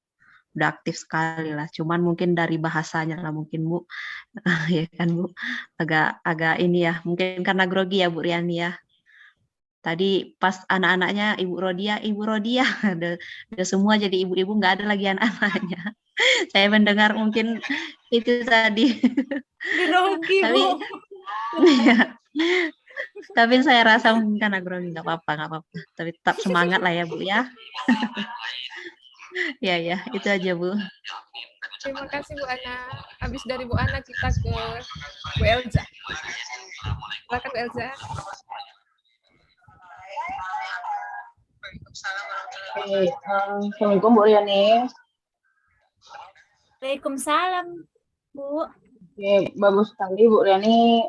udah aktif sekali lah. Cuman mungkin dari bahasanya lah mungkin Bu, ya kan Bu, agak ini ya. Mungkin karena grogi ya Bu Riani ya. Tadi pas anak-anaknya Ibu Rodia, udah semua jadi ibu-ibu, nggak ada lagi anak-anaknya. Saya mendengar mungkin itu tadi.
Grogi
Tapi,
Bu.
ya. Tapi saya rasa mungkin karena grogi, nggak apa-apa. Tapi tetap semangat lah ya Bu ya. Ya, itu aja Bu.
Terima kasih Bu Ana. Habis dari Bu Ana kita ke Bu Elza. Silakan Bu Elza.
Assalamualaikum Bu Riani.
Waalaikumsalam, Bu.
Oke, bagus sekali Bu Riani.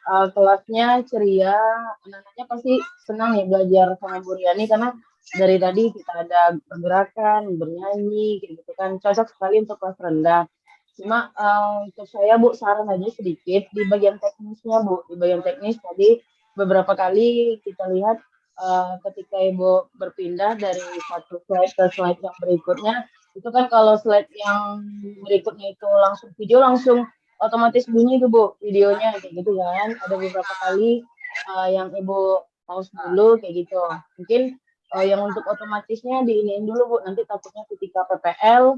Kelasnya ceria, anak-anaknya pasti senang ya belajar sama Bu Riani karena dari tadi kita ada pergerakan, bernyanyi, gitu kan. Cocok sekali untuk kelas rendah. Cuma untuk saya Bu, saran aja sedikit di bagian teknisnya Bu. Di bagian teknis tadi beberapa kali kita lihat ketika Ibu berpindah dari satu slide ke slide yang berikutnya, itu kan kalau slide yang berikutnya itu langsung video, langsung otomatis bunyi tuh Bu, videonya kayak gitu kan. Ada beberapa kali yang Ibu pause dulu kayak gitu. Mungkin yang untuk otomatisnya diiniin dulu Bu, nanti takutnya ketika PPL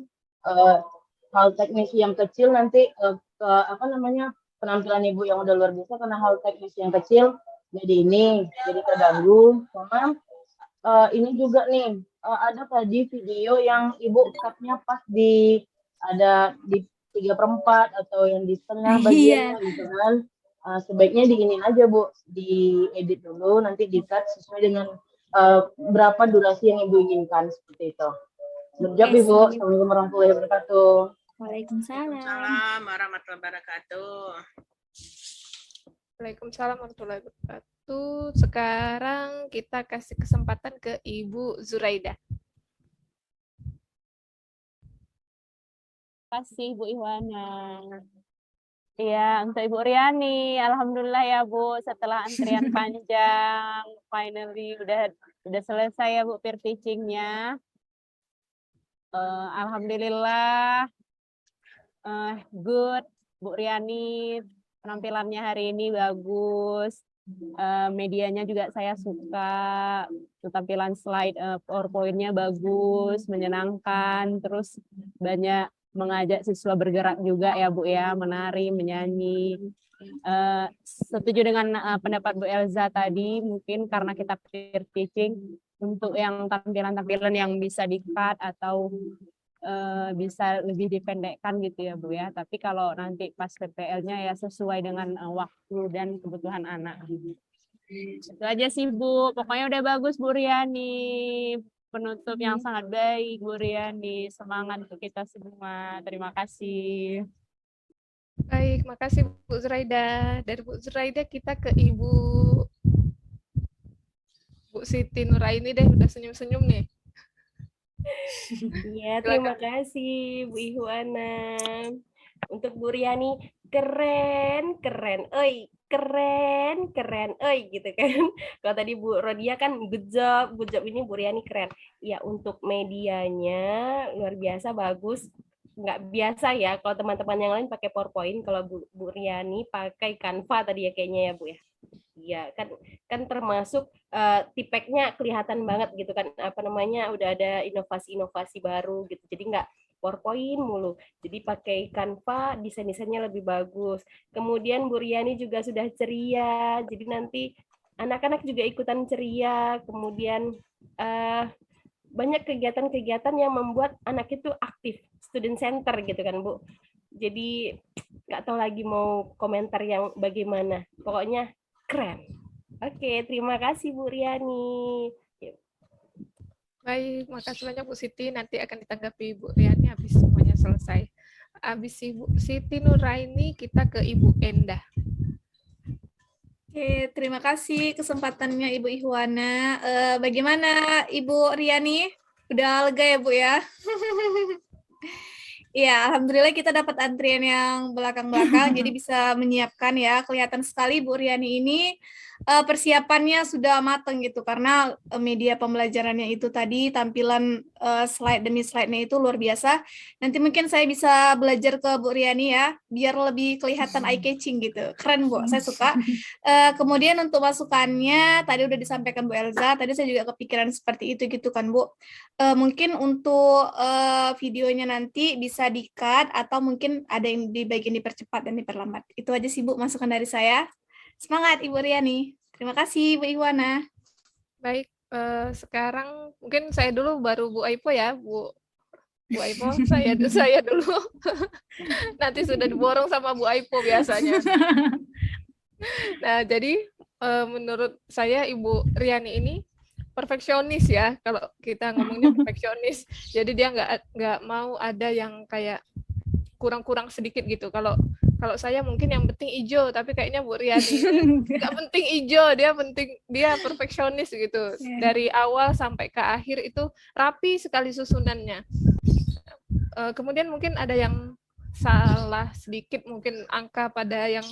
hal teknis yang kecil nanti penampilan Ibu yang udah luar biasa karena hal teknis yang kecil jadi terganggu. Sama ini juga nih ada tadi video yang Ibu cut-nya pas di 3/4 atau yang di setengah bagiannya gitu kan. Sebaiknya diinin aja Bu, diedit dulu, nanti di-cut sesuai dengan berapa durasi yang Ibu inginkan, seperti itu. Berjawab Ibu. Assalamualaikum warahmatullahi wabarakatuh.
Waalaikumsalam
warahmatullahi wabarakatuh.
Waalaikumsalam warahmatullahi wabarakatuh. Sekarang kita kasih kesempatan ke Ibu Zuraida.
Terima kasih Bu Ihwana. Iya, untuk Ibu Riani, alhamdulillah ya Bu, setelah antrian panjang, finally udah selesai ya Bu peer teaching-nya. Alhamdulillah, good Bu Riani, penampilannya hari ini bagus. Medianya juga saya suka, tampilan slide PowerPoint-nya bagus, menyenangkan, terus banyak mengajak siswa bergerak juga ya Bu ya, menari, menyanyi. Setuju dengan pendapat Bu Elza tadi, mungkin karena kita peer teaching, untuk yang tampilan-tampilan yang bisa di-cut atau bisa lebih dipendekkan gitu ya Bu ya. Tapi kalau nanti pas PPL-nya ya sesuai dengan waktu dan kebutuhan anak. Itu aja sih Bu, pokoknya udah bagus Bu Riani. Penutup yang sangat baik Bu Riani, semangat untuk kita semua. Terima kasih.
Baik, makasih Bu Zuraida. Dari Bu Zuraida kita ke Ibu Siti Nuraini deh, udah senyum-senyum nih.
Iya, terima kasih Bu Ihwana. Untuk Bu Riani, keren, gitu kan. Kalau tadi Bu Rodia kan good job ini Bu Riani keren. Ya, untuk medianya luar biasa bagus. Nggak biasa ya kalau teman-teman yang lain pakai PowerPoint, kalau Bu Riani pakai Canva tadi ya kayaknya ya Bu ya. Iya, kan termasuk tipeknya kelihatan banget gitu kan, apa namanya, udah ada inovasi-inovasi baru gitu. Jadi nggak PowerPoint mulu. Jadi pakai Canva, desain-desainnya lebih bagus. Kemudian Bu Riani juga sudah ceria. Jadi nanti anak-anak juga ikutan ceria. Kemudian banyak kegiatan-kegiatan yang membuat anak itu aktif, student center gitu kan Bu. Jadi nggak tahu lagi mau komentar yang bagaimana. Pokoknya keren. Oke, terima kasih Bu Riani.
Baik, makasih banyak Bu Siti. Nanti akan ditanggapi Bu Riani habis semuanya selesai. Habis Ibu Siti Nuraini, kita ke Ibu Endah.
Oke, terima kasih kesempatannya Ibu Ihwana. Bagaimana Ibu Riani? Udah lega ya Bu ya? Ya, alhamdulillah kita dapat antrian yang belakang-belakang, jadi bisa menyiapkan ya. Kelihatan sekali Bu Riani ini persiapannya sudah matang gitu, karena media pembelajarannya itu tadi tampilan slide demi slide-nya itu luar biasa. Nanti mungkin saya bisa belajar ke Bu Riani ya, biar lebih kelihatan eye-catching gitu. Keren Bu, saya suka. Kemudian untuk masukannya, tadi udah disampaikan Bu Elza, tadi saya juga kepikiran seperti itu gitu kan Bu. Mungkin untuk videonya nanti bisa di-cut atau mungkin ada yang dibagian dipercepat dan diperlambat. Itu aja sih Bu masukan dari saya. Semangat Ibu Riani. Terima kasih Bu Ihwana.
Baik, sekarang mungkin saya dulu baru Bu Aipo ya, Bu Aipo, saya dulu. Nanti sudah diborong sama Bu Aipo biasanya. Nah, jadi menurut saya Ibu Riani ini perfeksionis ya, kalau kita ngomongnya perfeksionis. Jadi dia nggak mau ada yang kayak kurang-kurang sedikit gitu. Kalau saya mungkin yang penting hijau, tapi kayaknya Bu Riani nggak penting hijau, dia perfeksionis gitu. Dari awal sampai ke akhir itu rapi sekali susunannya. Kemudian mungkin ada yang salah sedikit, mungkin angka pada yang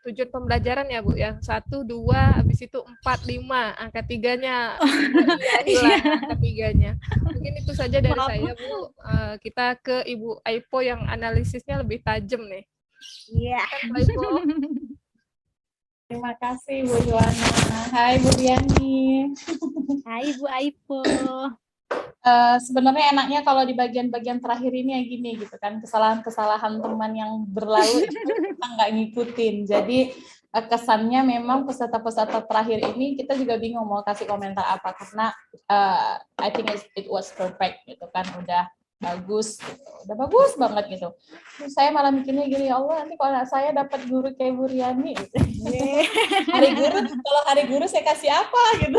tujuan pembelajaran ya Bu, yang 1, 2, habis itu 4, 5, angka 3-nya angka 3-nya. Mungkin itu saja dari saya Bu. Kita ke Ibu Aipo yang analisisnya lebih tajam nih.
Iya.
Terima kasih Bu Yohana. Hai Bu Riani.
Hai Bu Aipo.
Sebenarnya enaknya kalau di bagian-bagian terakhir ini ya gini gitu kan, kesalahan-kesalahan teman yang berlalu itu kita nggak ngikutin. Jadi kesannya memang peserta-peserta terakhir ini kita juga bingung mau kasih komentar apa, karena I think it was perfect gitu kan, udah bagus gitu. Udah bagus banget gitu. Terus saya malah mikirnya gini, ya Allah nanti kalau saya dapat guru kayak Bu Riani gitu. Kalau hari guru saya kasih apa gitu.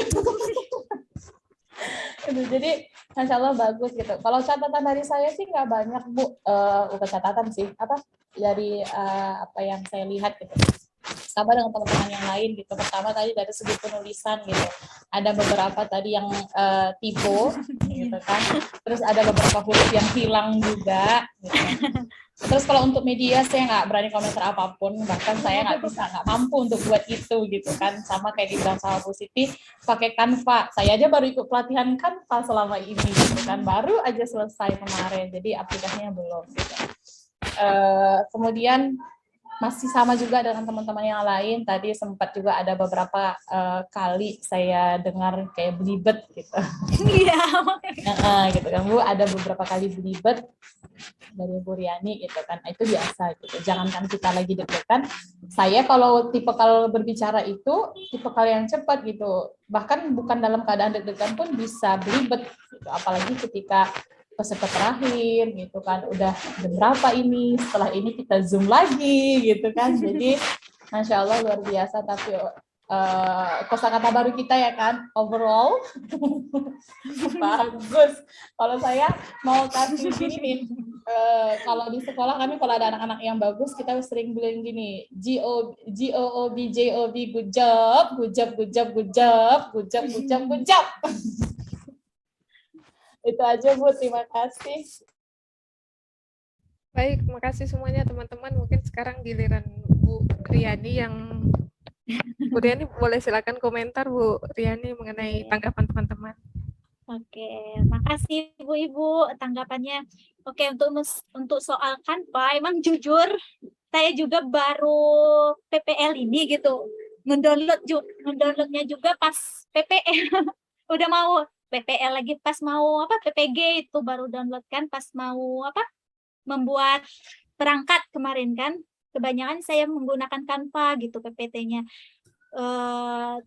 Jadi Masya Allah bagus gitu. Kalau catatan dari saya sih nggak banyak Bu, bukan catatan sih, dari apa yang saya lihat gitu. Sama dengan teman-teman yang lain gitu. Pertama tadi dari segi penulisan gitu, ada beberapa tadi yang typo gitu kan. Terus ada beberapa huruf yang hilang juga gitu. Terus kalau untuk media saya nggak berani komentar apapun, bahkan saya nggak mampu untuk buat itu gitu kan. Sama kayak dibilang sama Bu Siti, pakai Canva. Saya aja baru ikut pelatihan Canva selama ini gitu kan, baru aja selesai kemarin, jadi aplikasinya belum gitu. Kemudian masih sama juga dengan teman-teman yang lain. Tadi sempat juga ada beberapa kali saya dengar kayak belibet gitu.
Iya.
Gitu kan Bu, ada beberapa kali belibet dari Bu Riani gitu kan. Itu biasa gitu. Jangankan kita lagi deg-degan, saya kalau berbicara itu tipe yang cepat gitu. Bahkan bukan dalam keadaan deg-degan pun bisa belibet gitu. Apalagi ketika peserta terakhir gitu kan, udah jam berapa ini, setelah ini kita zoom lagi gitu kan. Jadi Masya Allah luar biasa. Tapi kosakata baru kita ya kan, overall bagus. Kalau saya mau kasih gini nih, kalau di sekolah kami kalau ada anak-anak yang bagus, kita sering bilang gini, GOB, good job, good job, good job, good job, good job, good job, good job. Itu aja Bu, terima kasih.
Baik, terima kasih semuanya teman-teman. Mungkin sekarang giliran Bu Riani yang Bu Riani boleh silakan komentar Bu Riani mengenai tanggapan teman-teman.
Oke, makasih Ibu-ibu tanggapannya. Oke, untuk soal Canva, emang jujur saya juga baru PPL ini gitu. Ngedownloadnya juga pas PPL. Udah mau PPL lagi pas mau PPG itu baru download kan pas mau membuat perangkat kemarin kan. Kebanyakan saya menggunakan Canva gitu PPT-nya.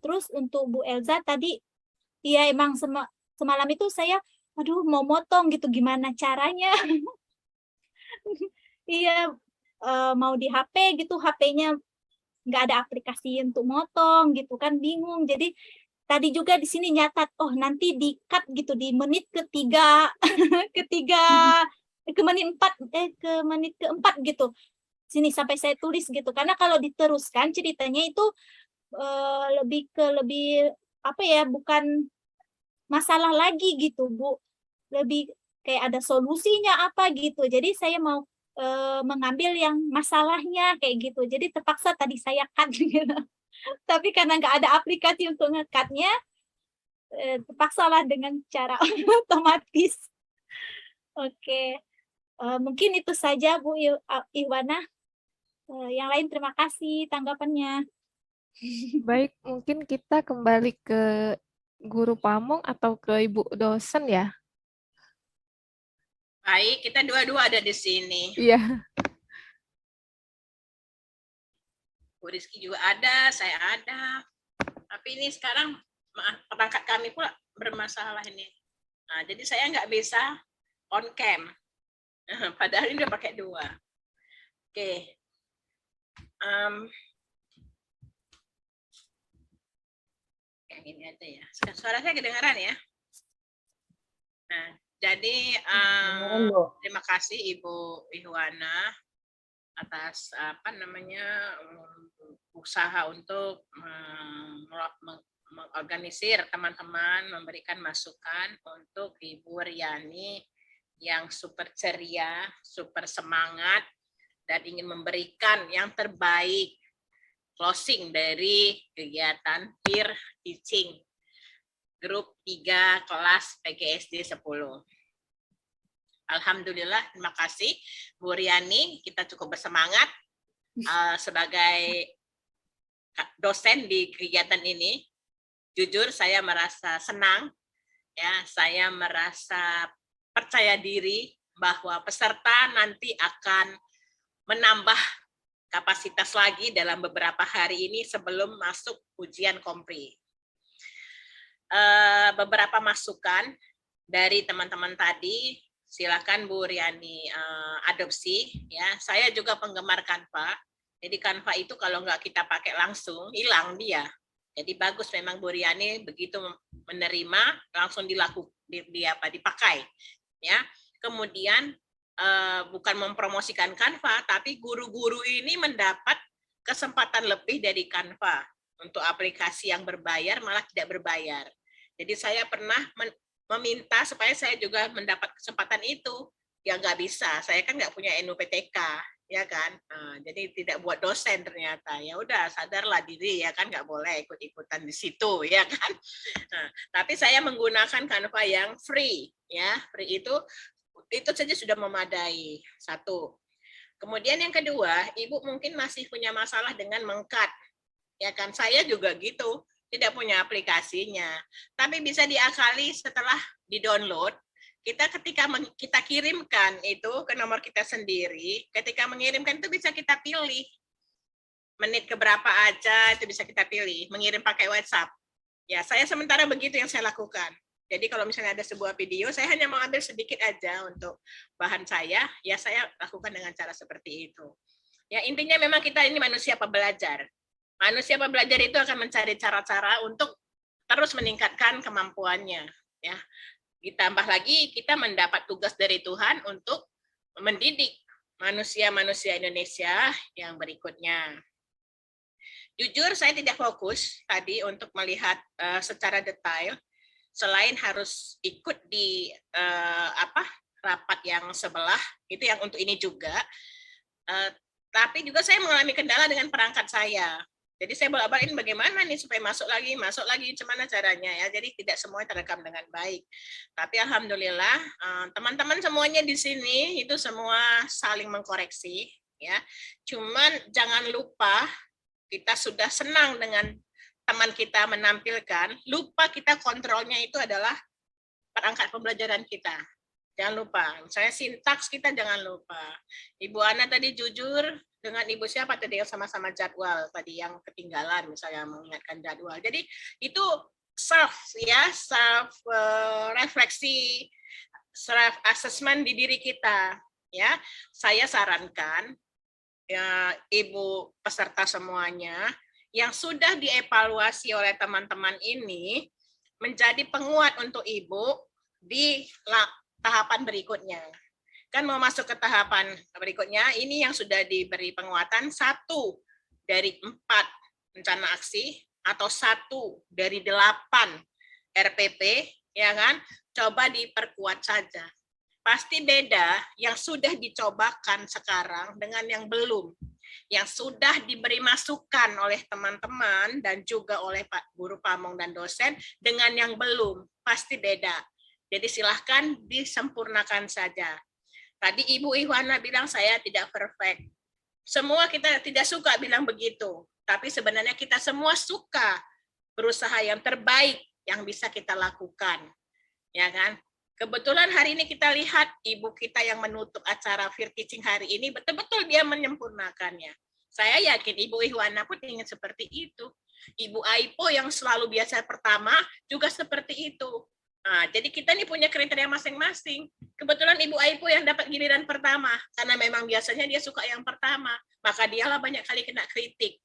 Terus untuk Bu Elza tadi, ya emang semalam itu saya, mau motong gitu, gimana caranya? Iya, mau di HP gitu, HP-nya nggak ada aplikasi untuk motong gitu kan, bingung. Jadi tadi juga di sini nyatat, nanti di-cut gitu di menit ketiga, ke menit keempat gitu. Sini sampai saya tulis gitu, karena kalau diteruskan ceritanya itu lebih bukan masalah lagi gitu Bu, lebih kayak ada solusinya apa gitu. Jadi saya mau mengambil yang masalahnya kayak gitu, jadi terpaksa tadi saya cut gitu. Tapi karena nggak ada aplikasi untuk nge-cut-nya, terpaksalah dengan cara otomatis. Oke. Mungkin itu saja Bu Ihwana. Yang lain terima kasih tanggapannya.
Baik, mungkin kita kembali ke Guru Pamong atau ke Ibu dosen ya.
Baik, kita dua-dua ada di sini.
Iya.
Bu Rizky juga ada, saya ada. Tapi ini sekarang perangkat kami pula bermasalah ini. Nah, jadi saya nggak bisa on cam. Padahal ini udah pakai dua. Oke. Yang ini aja ya. Suara saya kedengaran ya? Nah, jadi terima kasih Ibu Ihwana atas usaha untuk mengorganisir teman-teman, memberikan masukan untuk Ibu Riani yang super ceria, super semangat, dan ingin memberikan yang terbaik closing dari kegiatan peer teaching grup 3 kelas PGSD 10. Alhamdulillah, terima kasih Bu Riani, kita cukup bersemangat sebagai dosen di kegiatan ini. Jujur saya merasa senang, ya, saya merasa percaya diri bahwa peserta nanti akan menambah kapasitas lagi dalam beberapa hari ini sebelum masuk ujian kompri. Beberapa masukan dari teman-teman tadi, silakan Bu Riani adopsi. Ya, saya juga penggemar Canva. Jadi Canva itu kalau nggak kita pakai langsung hilang dia. Jadi bagus memang Bu Riani begitu menerima langsung dipakai. Ya, kemudian bukan mempromosikan Canva, tapi guru-guru ini mendapat kesempatan lebih dari Canva untuk aplikasi yang berbayar malah tidak berbayar. Jadi saya pernah meminta supaya saya juga mendapat kesempatan itu, ya nggak bisa. Saya kan nggak punya NUPTK, ya kan. Jadi tidak buat dosen ternyata. Ya udah sadarlah diri ya kan, nggak boleh ikut-ikutan di situ, ya kan. Tapi saya menggunakan Canva yang free, ya free itu saja sudah memadai. Satu. Kemudian yang kedua, Ibu mungkin masih punya masalah dengan mengkat. Ya kan, saya juga gitu, tidak punya aplikasinya. Tapi bisa diakali setelah di-download, ketika kita kirimkan itu ke nomor kita sendiri, ketika mengirimkan itu bisa kita pilih. Menit keberapa aja itu bisa kita pilih, mengirim pakai WhatsApp. Ya, saya sementara begitu yang saya lakukan. Jadi kalau misalnya ada sebuah video, saya hanya mau ambil sedikit aja untuk bahan saya, ya saya lakukan dengan cara seperti itu. Ya, intinya memang kita ini manusia pembelajar. Manusia pembelajar itu akan mencari cara-cara untuk terus meningkatkan kemampuannya. Ya, ditambah lagi kita mendapat tugas dari Tuhan untuk mendidik manusia-manusia Indonesia yang berikutnya. Jujur saya tidak fokus tadi untuk melihat secara detail, selain harus ikut di rapat yang sebelah, itu yang untuk ini juga, tapi juga saya mengalami kendala dengan perangkat saya. Jadi saya bolak-balik bagaimana nih supaya masuk lagi, gimana caranya ya. Jadi tidak semua terekam dengan baik. Tapi alhamdulillah teman-teman semuanya di sini itu semua saling mengkoreksi ya. Cuman jangan lupa kita sudah senang dengan teman kita menampilkan, lupa kita kontrolnya itu adalah perangkat pembelajaran kita. Jangan lupa, misalnya sintaks kita jangan lupa. Ibu Ana tadi jujur dengan Ibu siapa tadi yang sama-sama jadwal tadi yang ketinggalan, misalnya mengingatkan jadwal. Jadi itu self refleksi, self assessment di diri kita. Ya, saya sarankan ya, Ibu peserta semuanya yang sudah dievaluasi oleh teman-teman ini menjadi penguat untuk Ibu di tahapan berikutnya. Kan mau masuk ke tahapan berikutnya, ini yang sudah diberi penguatan 1 dari 4 rencana aksi atau 1 dari 8 RPP, ya kan? Coba diperkuat saja. Pasti beda yang sudah dicobakan sekarang dengan yang belum. Yang sudah diberi masukan oleh teman-teman dan juga oleh Pak Guru Pamong dan dosen dengan yang belum, pasti beda. Jadi silahkan disempurnakan saja. Tadi Ibu Ihwana bilang saya tidak perfect. Semua kita tidak suka bilang begitu, tapi sebenarnya kita semua suka berusaha yang terbaik yang bisa kita lakukan. Ya kan? Kebetulan hari ini kita lihat Ibu kita yang menutup acara Peer Teaching hari ini, betul-betul dia menyempurnakannya. Saya yakin Ibu Ihwana pun ingin seperti itu. Ibu Aipo yang selalu biasa pertama juga seperti itu. Nah, jadi kita nih punya kriteria masing-masing. Kebetulan Ibu Aipo yang dapat giliran pertama, karena memang biasanya dia suka yang pertama, maka dialah banyak kali kena kritik.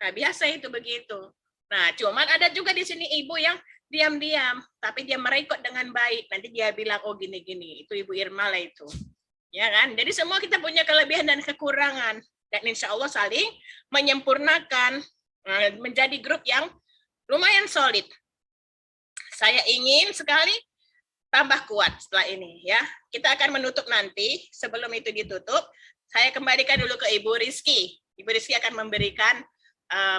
Nah, biasa itu begitu. Nah, cuman ada juga di sini ibu yang diam-diam, tapi dia merekod dengan baik. Nanti dia bilang, oh gini-gini, itu Ibu Irma lah itu. Ya kan? Jadi semua kita punya kelebihan dan kekurangan. Dan insya Allah saling menyempurnakan, menjadi grup yang lumayan solid. Saya ingin sekali tambah kuat setelah ini. Ya, kita akan menutup nanti. Sebelum itu ditutup, saya kembalikan dulu ke Ibu Rizky. Ibu Rizky akan memberikan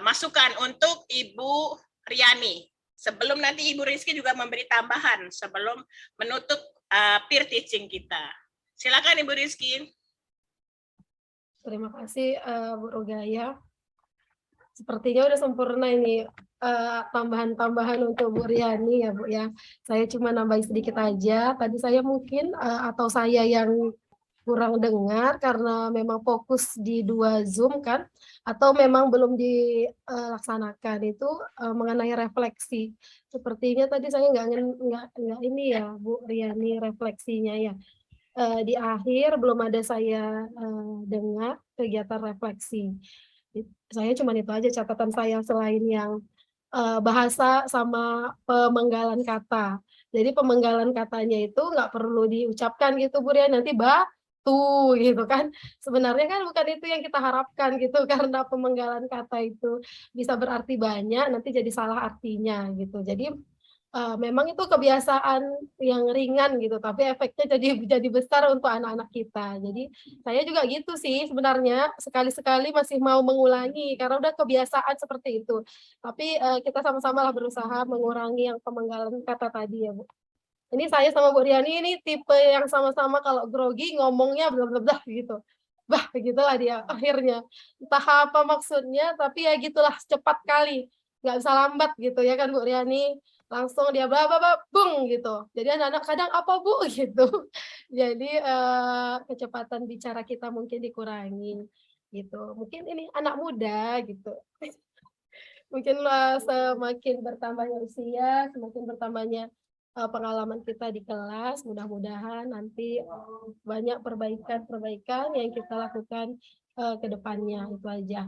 masukan untuk Ibu Riani. Sebelum nanti Ibu Rizky juga memberi tambahan sebelum menutup peer teaching kita. Silakan Ibu Rizky.
Terima kasih Bu Rogaya. Sepertinya udah sempurna ini tambahan-tambahan untuk Bu Riani ya Bu ya. Saya cuma nambahin sedikit aja. Tadi saya mungkin atau saya yang kurang dengar karena memang fokus di 2 Zoom kan, atau memang belum dilaksanakan itu mengenai refleksi. Sepertinya tadi saya nggak ini ya Bu Riani refleksinya ya. Di akhir belum ada saya dengar kegiatan refleksi. Saya cuma itu aja catatan saya selain yang bahasa sama pemenggalan kata. Jadi pemenggalan katanya itu nggak perlu diucapkan gitu Bu Riani, nanti batu gitu kan. Sebenarnya kan bukan itu yang kita harapkan gitu, karena pemenggalan kata itu bisa berarti banyak, nanti jadi salah artinya gitu. Jadi memang itu kebiasaan yang ringan gitu, tapi efeknya jadi besar untuk anak-anak kita. Jadi saya juga gitu sih sebenarnya, sekali-sekali masih mau mengulangi karena udah kebiasaan seperti itu. Tapi kita sama-sama lah berusaha mengurangi yang pemenggalan kata tadi ya Bu. Ini saya sama Bu Riani ini tipe yang sama-sama kalau grogi ngomongnya bla-bla-bla gitu. bah begitulah dia akhirnya. Entah apa maksudnya, tapi ya gitulah cepat kali, nggak bisa lambat gitu ya kan Bu Riani. Langsung dia bla bla bla, bung gitu. Jadi anak-anak kadang apa Bu gitu. Jadi kecepatan bicara kita mungkin dikurangi gitu. Mungkin ini anak muda gitu. Mungkin semakin bertambahnya usia, semakin bertambahnya pengalaman kita di kelas, mudah-mudahan nanti banyak perbaikan-perbaikan yang kita lakukan ke depannya, itu aja.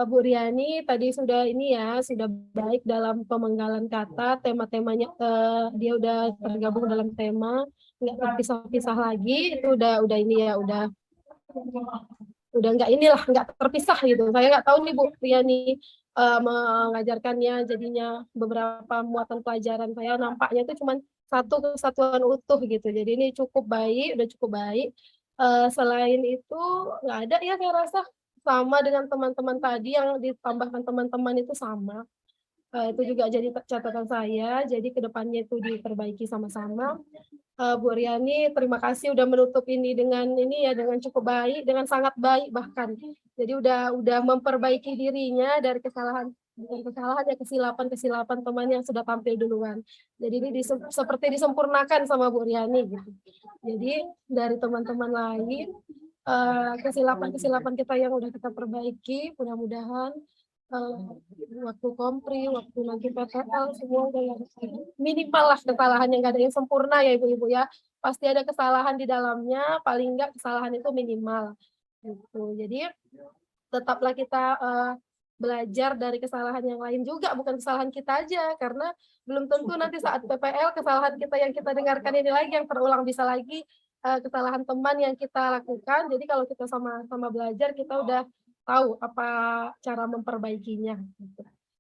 Bu Riani tadi sudah ini ya, sudah baik dalam pemenggalan kata, tema-temanya dia udah tergabung dalam tema, nggak terpisah-pisah lagi, itu udah ini ya, udah nggak inilah, nggak terpisah gitu. Saya nggak tahu nih Bu Riani mengajarkannya jadinya beberapa muatan pelajaran, saya nampaknya itu cuma satu kesatuan utuh gitu. Jadi ini cukup baik, udah cukup baik. Selain itu nggak ada ya, saya rasa sama dengan teman-teman tadi yang ditambahkan teman-teman itu sama. Itu juga jadi catatan saya, jadi kedepannya itu diperbaiki sama-sama. Bu Riani, terima kasih udah menutup ini dengan cukup baik, dengan sangat baik bahkan. Jadi udah memperbaiki dirinya dari kesilapan teman yang sudah tampil duluan. Jadi ini seperti disempurnakan sama Bu Riani gitu. Jadi dari teman-teman lain kesilapan kita yang udah kita perbaiki, mudah-mudahan waktu kompri, waktu nanti PTL, semua udah yang minimal lah kesalahan, yang nggak ada yang sempurna ya Ibu-Ibu ya. Pasti ada kesalahan di dalamnya, paling nggak kesalahan itu minimal. Gitu. Jadi tetaplah kita belajar dari kesalahan yang lain juga, bukan kesalahan kita aja, karena belum tentu nanti saat PPL kesalahan kita yang kita dengarkan ini lagi yang terulang, bisa lagi kesalahan teman yang kita lakukan. Jadi kalau kita sama-sama belajar, kita udah tahu apa cara memperbaikinya. Gitu.